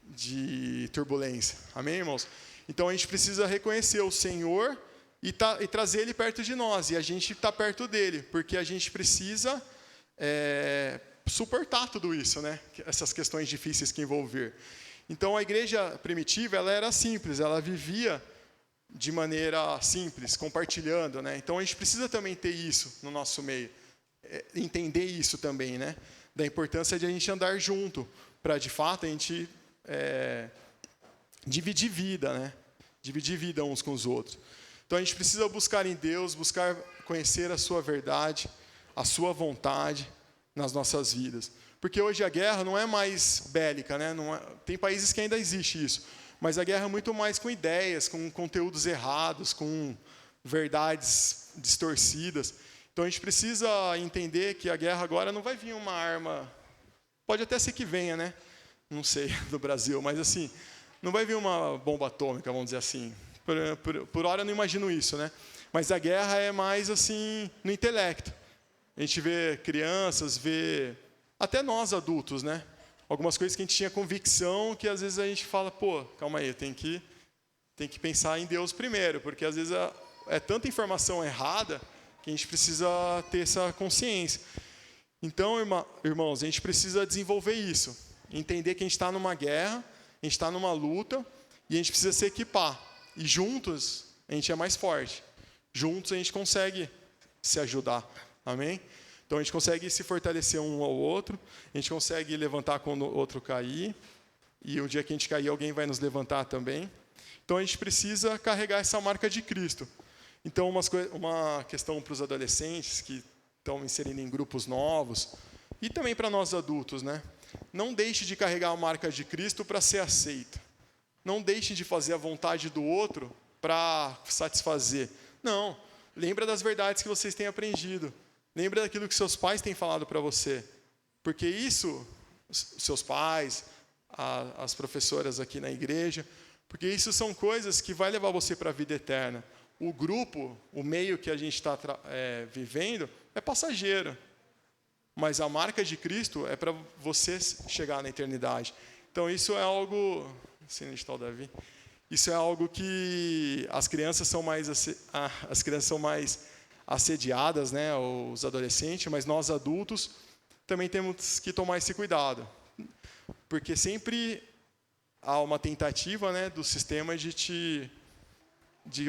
de turbulência. Amém, irmãos? Então, a gente precisa reconhecer o Senhor e trazer Ele perto de nós. E a gente está perto dEle, porque a gente precisa suportar tudo isso, né? Essas questões difíceis que envolver. Então, a igreja primitiva, ela era simples, ela vivia de maneira simples, compartilhando, né? Então a gente precisa também ter isso no nosso meio, entender isso também, né? Da importância de a gente andar junto, para de fato a gente dividir vida, né? Dividir vida uns com os outros. Então a gente precisa buscar em Deus, buscar conhecer a sua verdade, a sua vontade nas nossas vidas. Porque hoje a guerra não é mais bélica, né? Tem países que ainda existe isso. Mas a guerra é muito mais com ideias, com conteúdos errados, com verdades distorcidas. Então a gente precisa entender que a guerra agora não vai vir uma arma, pode até ser que venha, né? Não sei, do Brasil, mas assim, não vai vir uma bomba atômica, vamos dizer assim. Por hora eu não imagino isso, né? Mas a guerra é mais assim, no intelecto. A gente vê crianças, vê até nós adultos, né? Algumas coisas que a gente tinha convicção que às vezes a gente fala, pô, calma aí, tem que pensar em Deus primeiro, porque às vezes é tanta informação errada que a gente precisa ter essa consciência. Então, irmãos, a gente precisa desenvolver isso, entender que a gente está numa guerra, a gente está numa luta e a gente precisa se equipar. E juntos a gente é mais forte. Juntos a gente consegue se ajudar. Amém? Então a gente consegue se fortalecer um ao outro, a gente consegue levantar quando o outro cair, e o dia que a gente cair, alguém vai nos levantar também. Então a gente precisa carregar essa marca de Cristo. Então uma questão para os adolescentes que estão inserindo em grupos novos, e também para nós adultos, né? Não deixe de carregar a marca de Cristo para ser aceito. Não deixe de fazer a vontade do outro para satisfazer. Não, lembra das verdades que vocês têm aprendido. Lembra daquilo que seus pais têm falado para você. Porque isso, seus pais, as professoras aqui na igreja, porque isso são coisas que vai levar você para a vida eterna. O grupo, o meio que a gente está vivendo, é passageiro. Mas a marca de Cristo é para você chegar na eternidade. Então isso é algo... Assim, onde está o Davi? Isso é algo que as crianças são mais assediadas, né, os adolescentes, mas nós adultos também temos que tomar esse cuidado, porque sempre há uma tentativa, né, do sistema de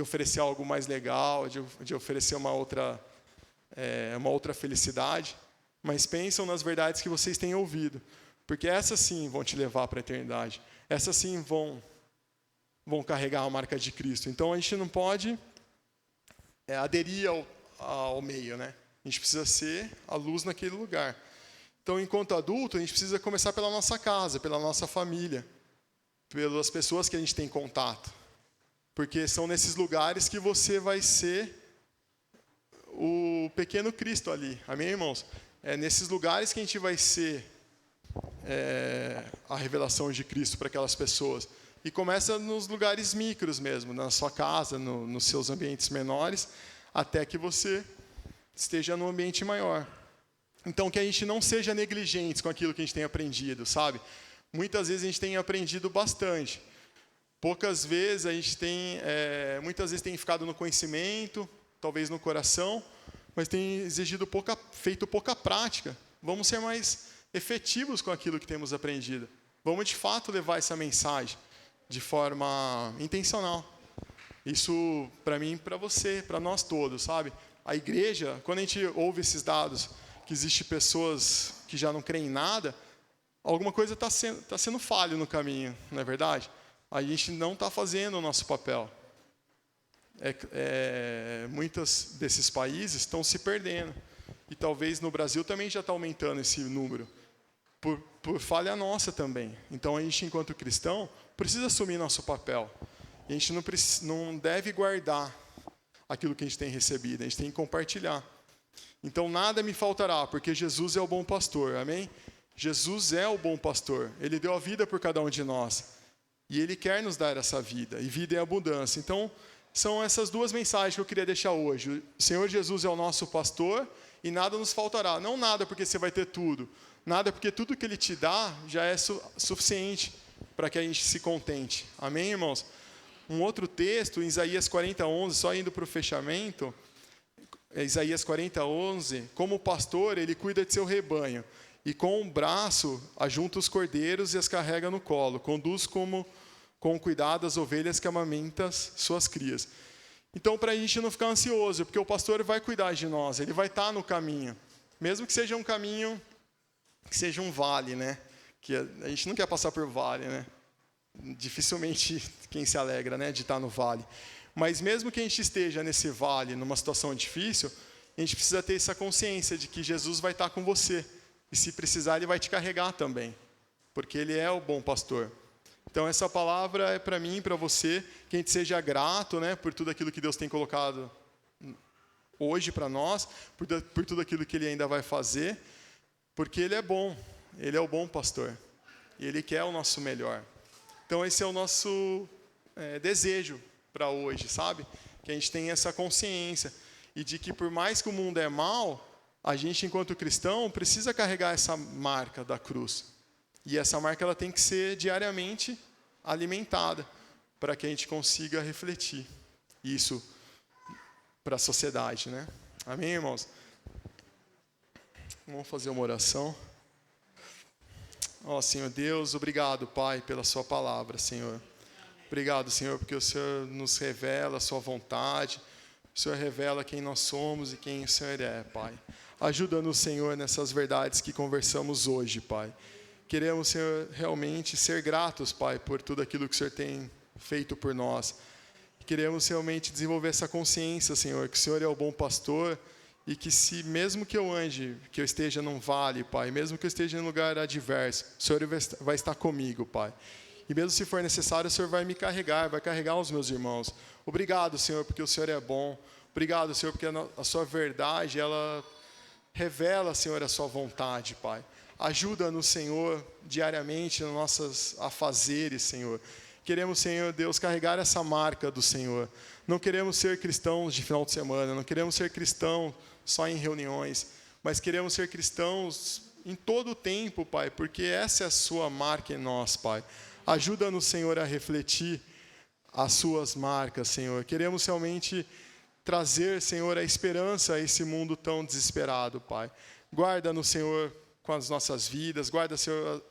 oferecer algo mais legal, de oferecer uma outra felicidade, mas pensam nas verdades que vocês têm ouvido, porque essas sim vão te levar para a eternidade, essas sim vão carregar a marca de Cristo. Então a gente não pode aderir ao meio, né? A gente precisa ser a luz naquele lugar. Então, enquanto adulto, a gente precisa começar pela nossa casa, pela nossa família, pelas pessoas que a gente tem contato. Porque são nesses lugares que você vai ser o pequeno Cristo ali. Amém, irmãos? É nesses lugares que a gente vai ser a revelação de Cristo para aquelas pessoas. E começa nos lugares micros mesmo, na sua casa, nos seus ambientes menores, até que você esteja num ambiente maior. Então, que a gente não seja negligentes com aquilo que a gente tem aprendido, sabe? Muitas vezes a gente tem aprendido bastante. Poucas vezes a gente muitas vezes tem ficado no conhecimento, talvez no coração, mas tem feito pouca prática. Vamos ser mais efetivos com aquilo que temos aprendido. Vamos, de fato, levar essa mensagem de forma intencional. Isso, para mim, para você, para nós todos, sabe? A igreja, quando a gente ouve esses dados, que existem pessoas que já não creem em nada, alguma coisa está sendo falho no caminho, não é verdade? A gente não está fazendo o nosso papel. Muitos desses países estão se perdendo. E talvez no Brasil também já está aumentando esse número. Por falha nossa também. Então a gente, enquanto cristão, precisa assumir nosso papel. E a gente não deve guardar aquilo que a gente tem recebido, a gente tem que compartilhar. Então nada me faltará, porque Jesus é o bom pastor, amém? Jesus é o bom pastor, Ele deu a vida por cada um de nós. E Ele quer nos dar essa vida, e vida em abundância. Então, são essas duas mensagens que eu queria deixar hoje. O Senhor Jesus é o nosso pastor, e nada nos faltará. Não nada porque você vai ter tudo, nada porque tudo que Ele te dá já é suficiente para que a gente se contente. Amém, irmãos? Um outro texto, em Isaías 40:11, só indo para o fechamento, Isaías 40:11, como pastor, ele cuida de seu rebanho, e com um braço ajunta os cordeiros e as carrega no colo, conduz com cuidado as ovelhas que amamentam suas crias. Então, para a gente não ficar ansioso, porque o pastor vai cuidar de nós, ele vai estar no caminho, mesmo que seja um caminho, que seja um vale, né? Que a gente não quer passar por vale, né? Dificilmente quem se alegra, né, de estar no vale. Mas mesmo que a gente esteja nesse vale, numa situação difícil, a gente precisa ter essa consciência de que Jesus vai estar com você. E se precisar, Ele vai te carregar também. Porque Ele é o bom pastor. Então essa palavra é para mim e para você, que a gente seja grato, né, por tudo aquilo que Deus tem colocado hoje para nós, por tudo aquilo que Ele ainda vai fazer, porque Ele é bom, Ele é o bom pastor. E Ele quer o nosso melhor. Então esse é o nosso desejo para hoje, sabe? Que a gente tenha essa consciência e de que por mais que o mundo é mau, A gente, enquanto cristão, precisa carregar essa marca da cruz. E essa marca ela tem que ser diariamente alimentada para que a gente consiga refletir isso para a sociedade, né? Amém, irmãos? Vamos fazer uma oração. Ó, Senhor Deus, obrigado, Pai, pela sua palavra, Senhor. Obrigado, Senhor, porque o Senhor nos revela a sua vontade, o Senhor revela quem nós somos e quem o Senhor é, Pai. Ajuda-nos, Senhor, nessas verdades que conversamos hoje, Pai. Queremos, Senhor, realmente ser gratos, Pai, por tudo aquilo que o Senhor tem feito por nós. Queremos realmente desenvolver essa consciência, Senhor, que o Senhor é o bom pastor e que se mesmo que eu ande, que eu esteja num vale, Pai, mesmo que eu esteja em um lugar adverso, o Senhor vai estar comigo, Pai. E mesmo se for necessário, o Senhor vai me carregar, vai carregar os meus irmãos. Obrigado, Senhor, porque o Senhor é bom. Obrigado, Senhor, porque a sua verdade, ela revela, Senhor, a sua vontade, Pai. Ajuda-nos, Senhor, diariamente nos nossos afazeres, Senhor. Queremos, Senhor Deus, carregar essa marca do Senhor. Não queremos ser cristãos de final de semana, não queremos ser cristãos só em reuniões, mas queremos ser cristãos em todo o tempo, Pai, porque essa é a sua marca em nós, Pai. Ajuda-nos, Senhor, a refletir as suas marcas, Senhor. Queremos realmente trazer, Senhor, a esperança a esse mundo tão desesperado, Pai. Guarda-nos, Senhor, com as nossas vidas, guarda, Senhor,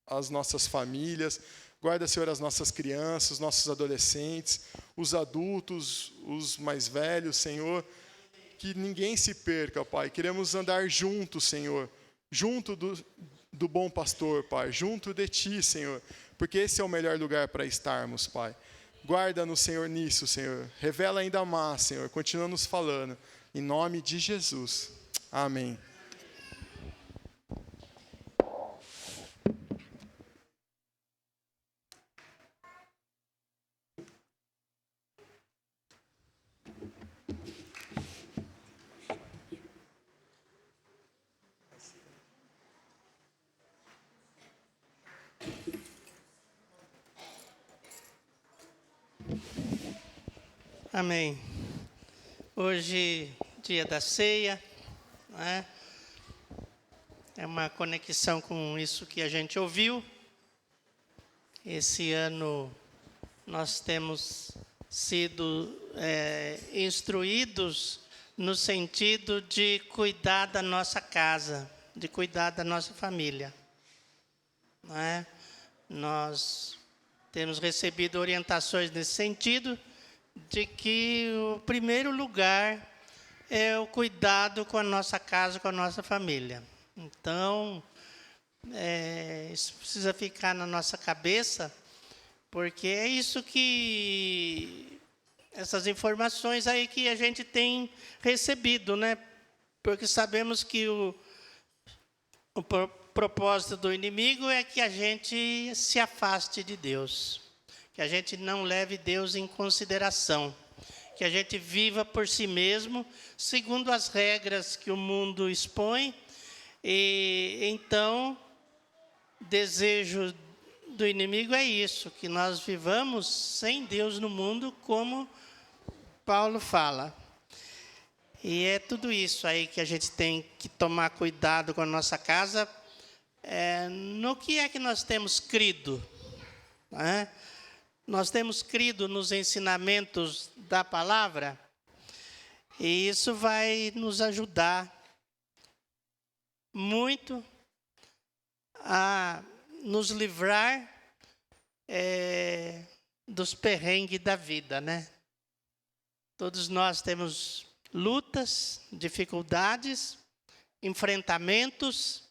as nossas famílias, guarda, Senhor, as nossas crianças, os nossos adolescentes, os adultos, os mais velhos, Senhor, que ninguém se perca, Pai. Queremos andar juntos, Senhor, junto do bom pastor, Pai, junto de Ti, Senhor, porque esse é o melhor lugar para estarmos, Pai. Guarda-nos, Senhor, nisso, Senhor. Revela ainda mais, Senhor. Continua nos falando. Em nome de Jesus. Amém. Amém. Hoje, dia da ceia, né? É uma conexão com isso que a gente ouviu. Esse ano nós temos sido instruídos no sentido de cuidar da nossa casa, de cuidar da nossa família, né? Nós temos recebido orientações nesse sentido, de que o primeiro lugar é o cuidado com a nossa casa, com a nossa família. Então, isso precisa ficar na nossa cabeça, porque é isso que... essas informações aí que a gente tem recebido, né? Porque sabemos que o propósito do inimigo é que a gente se afaste de Deus, que a gente não leve Deus em consideração, que a gente viva por si mesmo, segundo as regras que o mundo expõe. E então, desejo do inimigo é isso, que nós vivamos sem Deus no mundo, como Paulo fala. E é tudo isso aí que a gente tem que tomar cuidado com a nossa casa, no que é que nós temos crido, né? Nós temos crido nos ensinamentos da palavra, e isso vai nos ajudar muito a nos livrar dos perrengues da vida, né? Todos nós temos lutas, dificuldades, enfrentamentos,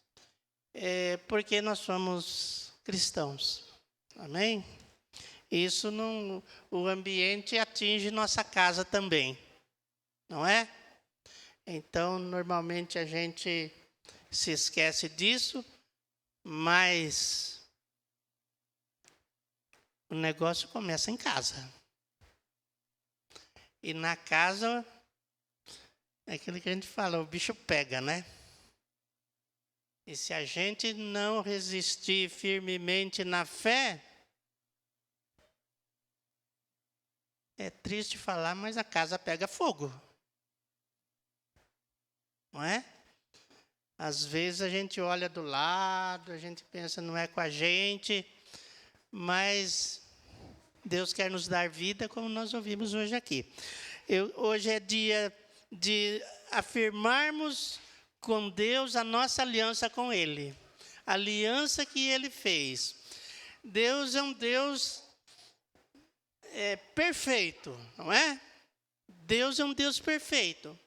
porque nós somos cristãos. Amém? Isso não, o ambiente atinge nossa casa também, não é? Então, normalmente a gente se esquece disso, mas o negócio começa em casa. E na casa, é aquilo que a gente fala, o bicho pega, né? E se a gente não resistir firmemente na fé, é triste falar, mas a casa pega fogo. Não é? Às vezes a gente olha do lado, a gente pensa, não é com a gente, mas Deus quer nos dar vida, como nós ouvimos hoje aqui. Hoje é dia de afirmarmos com Deus a nossa aliança com Ele. A aliança que Ele fez. Deus é um Deus perfeito, não é? Deus é um Deus perfeito.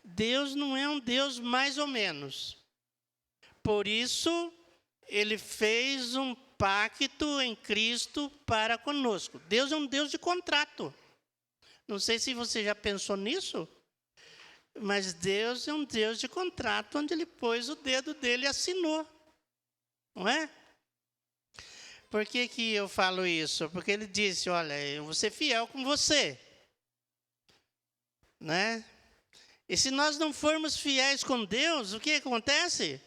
Deus não é um Deus mais ou menos. Por isso, Ele fez um pacto em Cristo para conosco. Deus é um Deus de contrato. Não sei se você já pensou nisso, mas Deus é um Deus de contrato, onde Ele pôs o dedo dele e assinou. Não é? Por que eu falo isso? Porque Ele disse, olha, eu vou ser fiel com você. Né? E se nós não formos fiéis com Deus, o que acontece?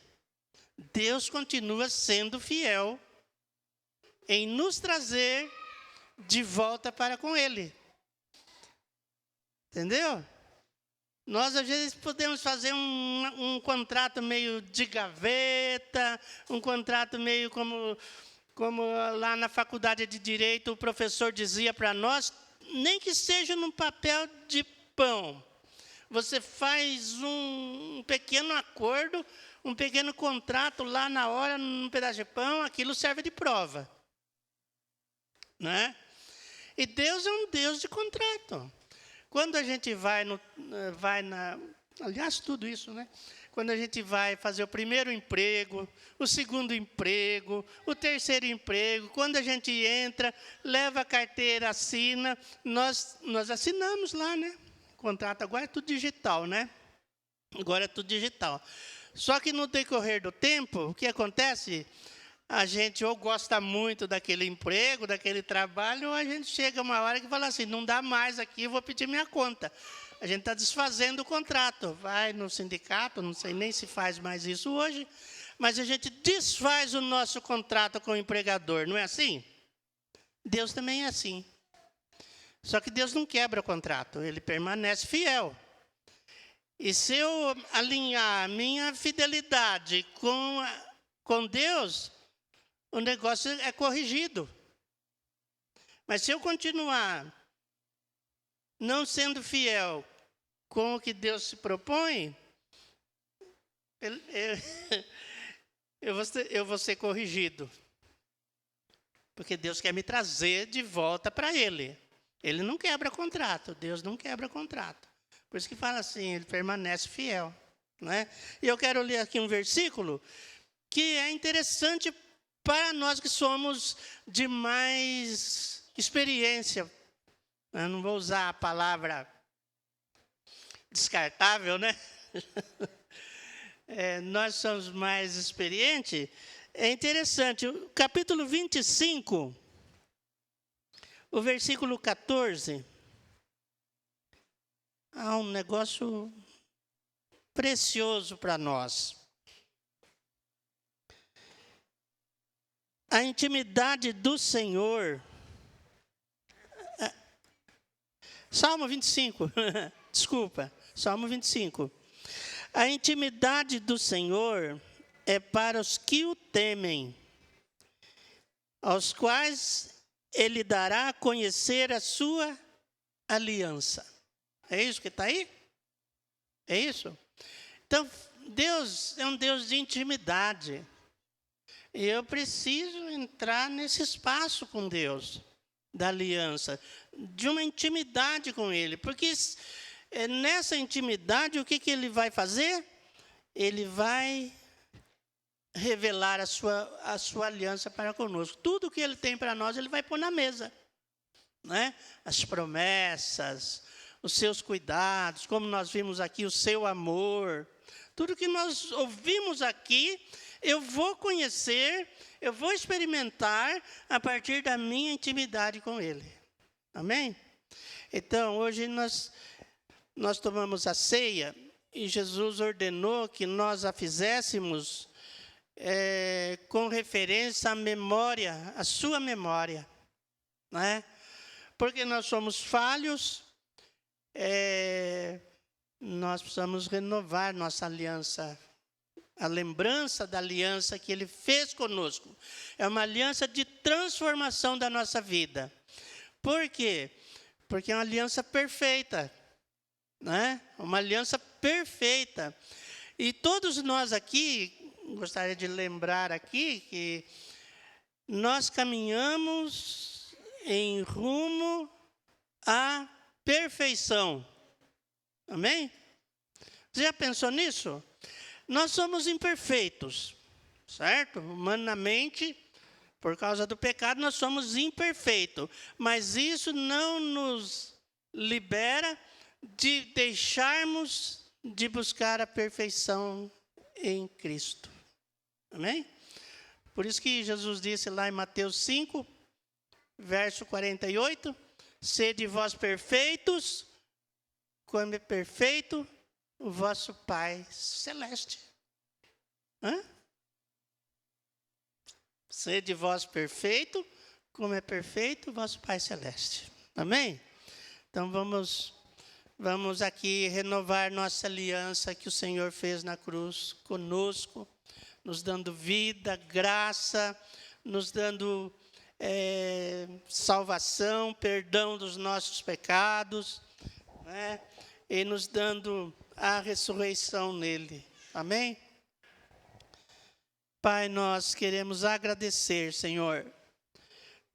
Deus continua sendo fiel em nos trazer de volta para com Ele. Entendeu? Nós, às vezes, podemos fazer um contrato meio de gaveta, um contrato meio como lá na faculdade de Direito o professor dizia para nós, nem que seja num papel de pão. Você faz um pequeno acordo, um pequeno contrato lá na hora, num pedaço de pão, aquilo serve de prova. Né? E Deus é um Deus de contrato. Quando a gente aliás, tudo isso, né? Quando a gente vai fazer o primeiro emprego, o segundo emprego, o terceiro emprego, quando a gente entra, leva a carteira, assina, nós assinamos lá, né? Contrato agora é tudo digital, né? Agora é tudo digital. Só que no decorrer do tempo, o que acontece? A gente ou gosta muito daquele emprego, daquele trabalho, ou a gente chega uma hora que fala assim, não dá mais aqui, eu vou pedir minha conta. A gente está desfazendo o contrato. Vai no sindicato, não sei nem se faz mais isso hoje, mas a gente desfaz o nosso contrato com o empregador, não é assim? Deus também é assim. Só que Deus não quebra o contrato, Ele permanece fiel. E se eu alinhar a minha fidelidade com Deus, o negócio é corrigido. Mas se eu continuar não sendo fiel com o que Deus se propõe, eu vou ser corrigido. Porque Deus quer me trazer de volta para Ele. Ele não quebra contrato, Deus não quebra contrato. Por isso que fala assim, Ele permanece fiel. Né? E eu quero ler aqui um versículo que é interessante para nós que somos de mais experiência. Eu não vou usar a palavra descartável, né? Nós somos mais experientes. É interessante, o capítulo 25, o versículo 14, há um negócio precioso para nós. A intimidade do Senhor. Salmo 25, desculpa, Salmo 25. A intimidade do Senhor é para os que o temem, aos quais Ele dará a conhecer a sua aliança. É isso que está aí? É isso? Então, Deus é um Deus de intimidade. E eu preciso entrar nesse espaço com Deus, da aliança, de uma intimidade com Ele. Porque nessa intimidade, o que Ele vai fazer? Ele vai revelar a sua aliança para conosco. Tudo que Ele tem para nós, Ele vai pôr na mesa. Né? As promessas, os seus cuidados, como nós vimos aqui, o seu amor. Tudo que nós ouvimos aqui, eu vou conhecer, eu vou experimentar a partir da minha intimidade com Ele. Amém? Então, hoje nós tomamos a ceia e Jesus ordenou que nós a fizéssemos com referência à memória, à sua memória. Né? Porque nós somos falhos, nós precisamos renovar nossa aliança a lembrança da aliança que Ele fez conosco. É uma aliança de transformação da nossa vida. Por quê? Porque é uma aliança perfeita, né? Uma aliança perfeita. E todos nós aqui, gostaria de lembrar aqui que nós caminhamos em rumo à perfeição. Amém? Você já pensou nisso? Nós somos imperfeitos, certo? Humanamente, por causa do pecado, nós somos imperfeitos. Mas isso não nos libera de deixarmos de buscar a perfeição em Cristo. Amém? Por isso que Jesus disse lá em Mateus 5, verso 48, sede vós perfeitos, como é perfeito o vosso Pai Celeste. Sede vós perfeito, como é perfeito o vosso Pai Celeste. Amém? Então vamos aqui renovar nossa aliança que o Senhor fez na cruz conosco, nos dando vida, graça, nos dando salvação, perdão dos nossos pecados, né? E nos dando a ressurreição nele. Amém? Pai, nós queremos agradecer, Senhor,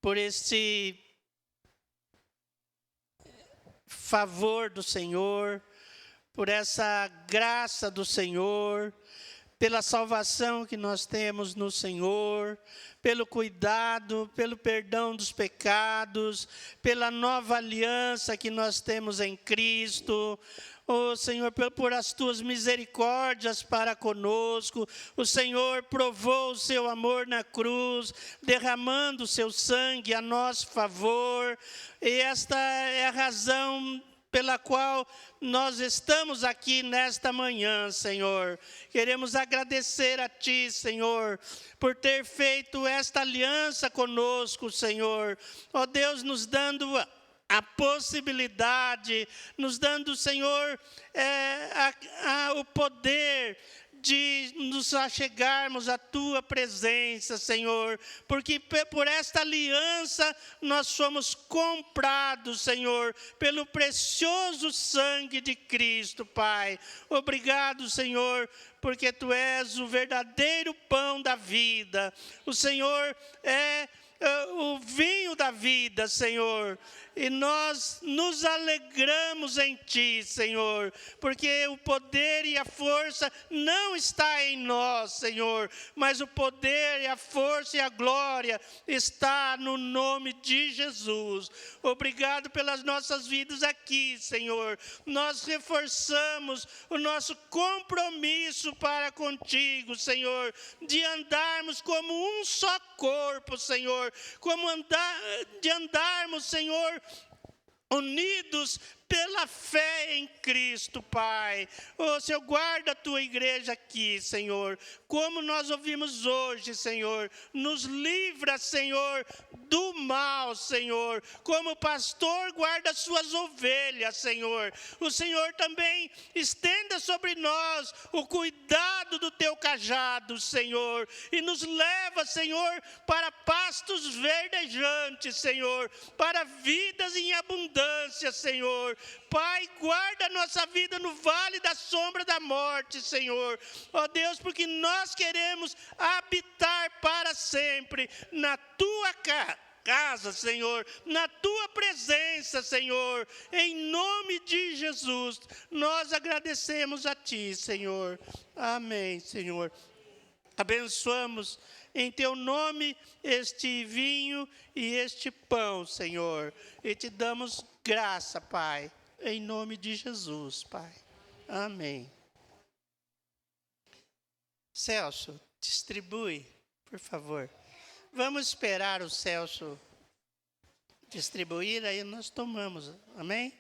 por este favor do Senhor, por essa graça do Senhor, pela salvação que nós temos no Senhor, pelo cuidado, pelo perdão dos pecados, pela nova aliança que nós temos em Cristo. Oh, Senhor, por as tuas misericórdias para conosco, o Senhor provou o seu amor na cruz, derramando o seu sangue a nosso favor, e esta é a razão pela qual nós estamos aqui nesta manhã, Senhor. Queremos agradecer a Ti, Senhor, por ter feito esta aliança conosco, Senhor. Ó Deus, nos dando a possibilidade, nos dando, Senhor, o poder de nos achegarmos à Tua presença, Senhor, porque por esta aliança nós somos comprados, Senhor, pelo precioso sangue de Cristo, Pai. Obrigado, Senhor, porque Tu és o verdadeiro pão da vida. O Senhor é o vinho da vida, Senhor, e nós nos alegramos em Ti, Senhor, porque o poder e a força não está em nós, Senhor, mas o poder e a força e a glória está no nome de Jesus. Obrigado pelas nossas vidas aqui, Senhor. Nós reforçamos o nosso compromisso para contigo, Senhor, de andarmos como um só corpo, Senhor, de andarmos, Senhor, unidos pela fé em Cristo, Pai. Oh, Senhor, guarda a Tua igreja aqui, Senhor. Como nós ouvimos hoje, Senhor, nos livra, Senhor, do mal, Senhor. Como o pastor guarda as suas ovelhas, Senhor. O Senhor também estenda sobre nós o cuidado do Teu cajado, Senhor. E nos leva, Senhor, para pastos verdejantes, Senhor. Para vidas em abundância, Senhor. Pai, guarda a nossa vida no vale da sombra da morte, Senhor. Ó Deus, porque nós queremos habitar para sempre na Tua casa, Senhor, na Tua presença, Senhor. Em nome de Jesus, nós agradecemos a Ti, Senhor. Amém, Senhor. Abençoamos em Teu nome este vinho e este pão, Senhor. E Te damos graça, Pai, em nome de Jesus, Pai. Amém. Celso, distribui, por favor. Vamos esperar o Celso distribuir, aí nós tomamos. Amém?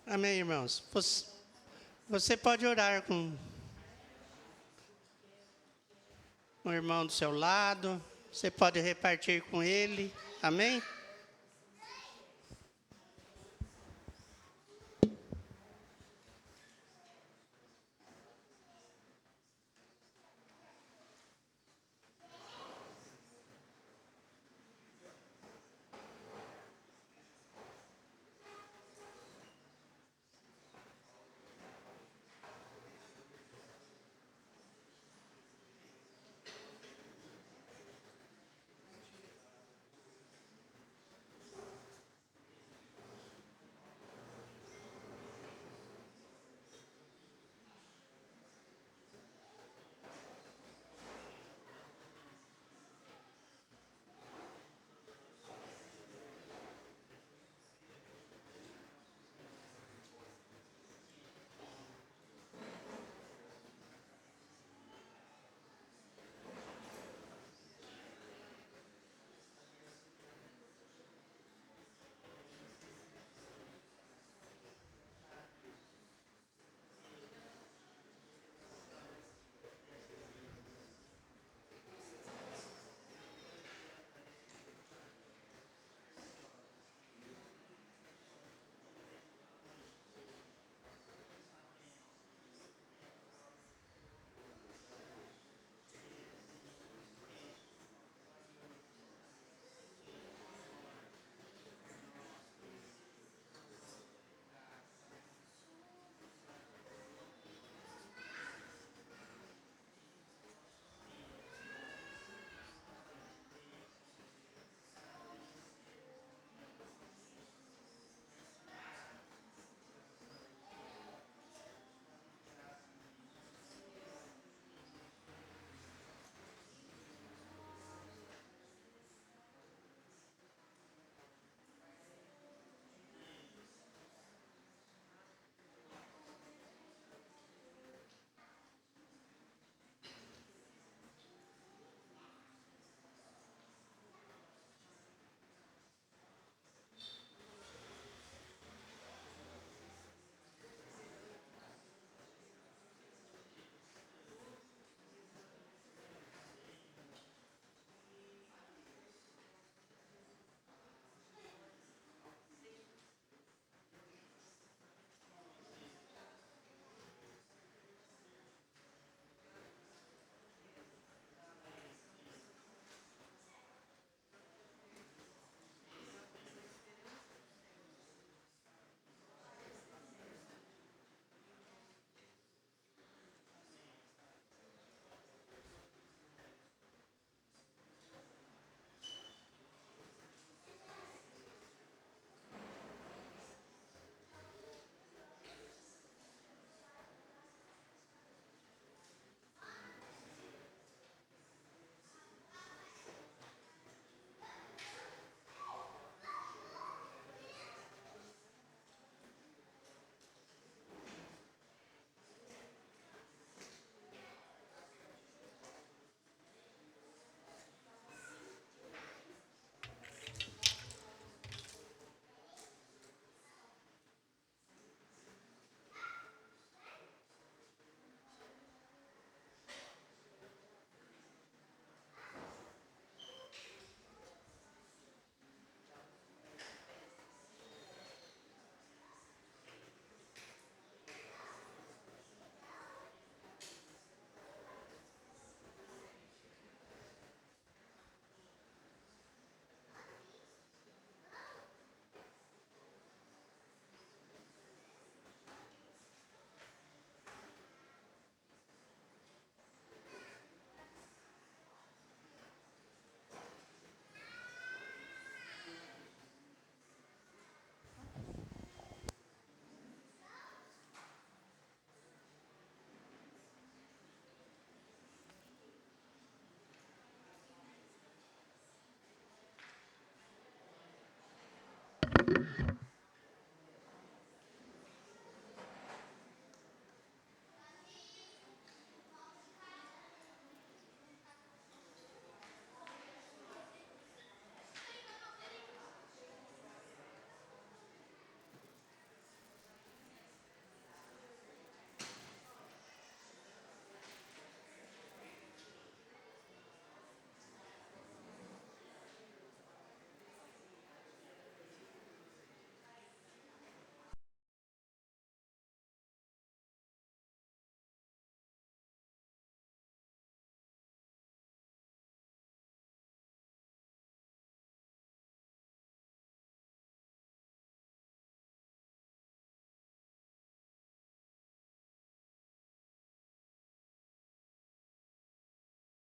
Amém, irmãos? Você pode orar com o irmão do seu lado, você pode repartir com ele, amém?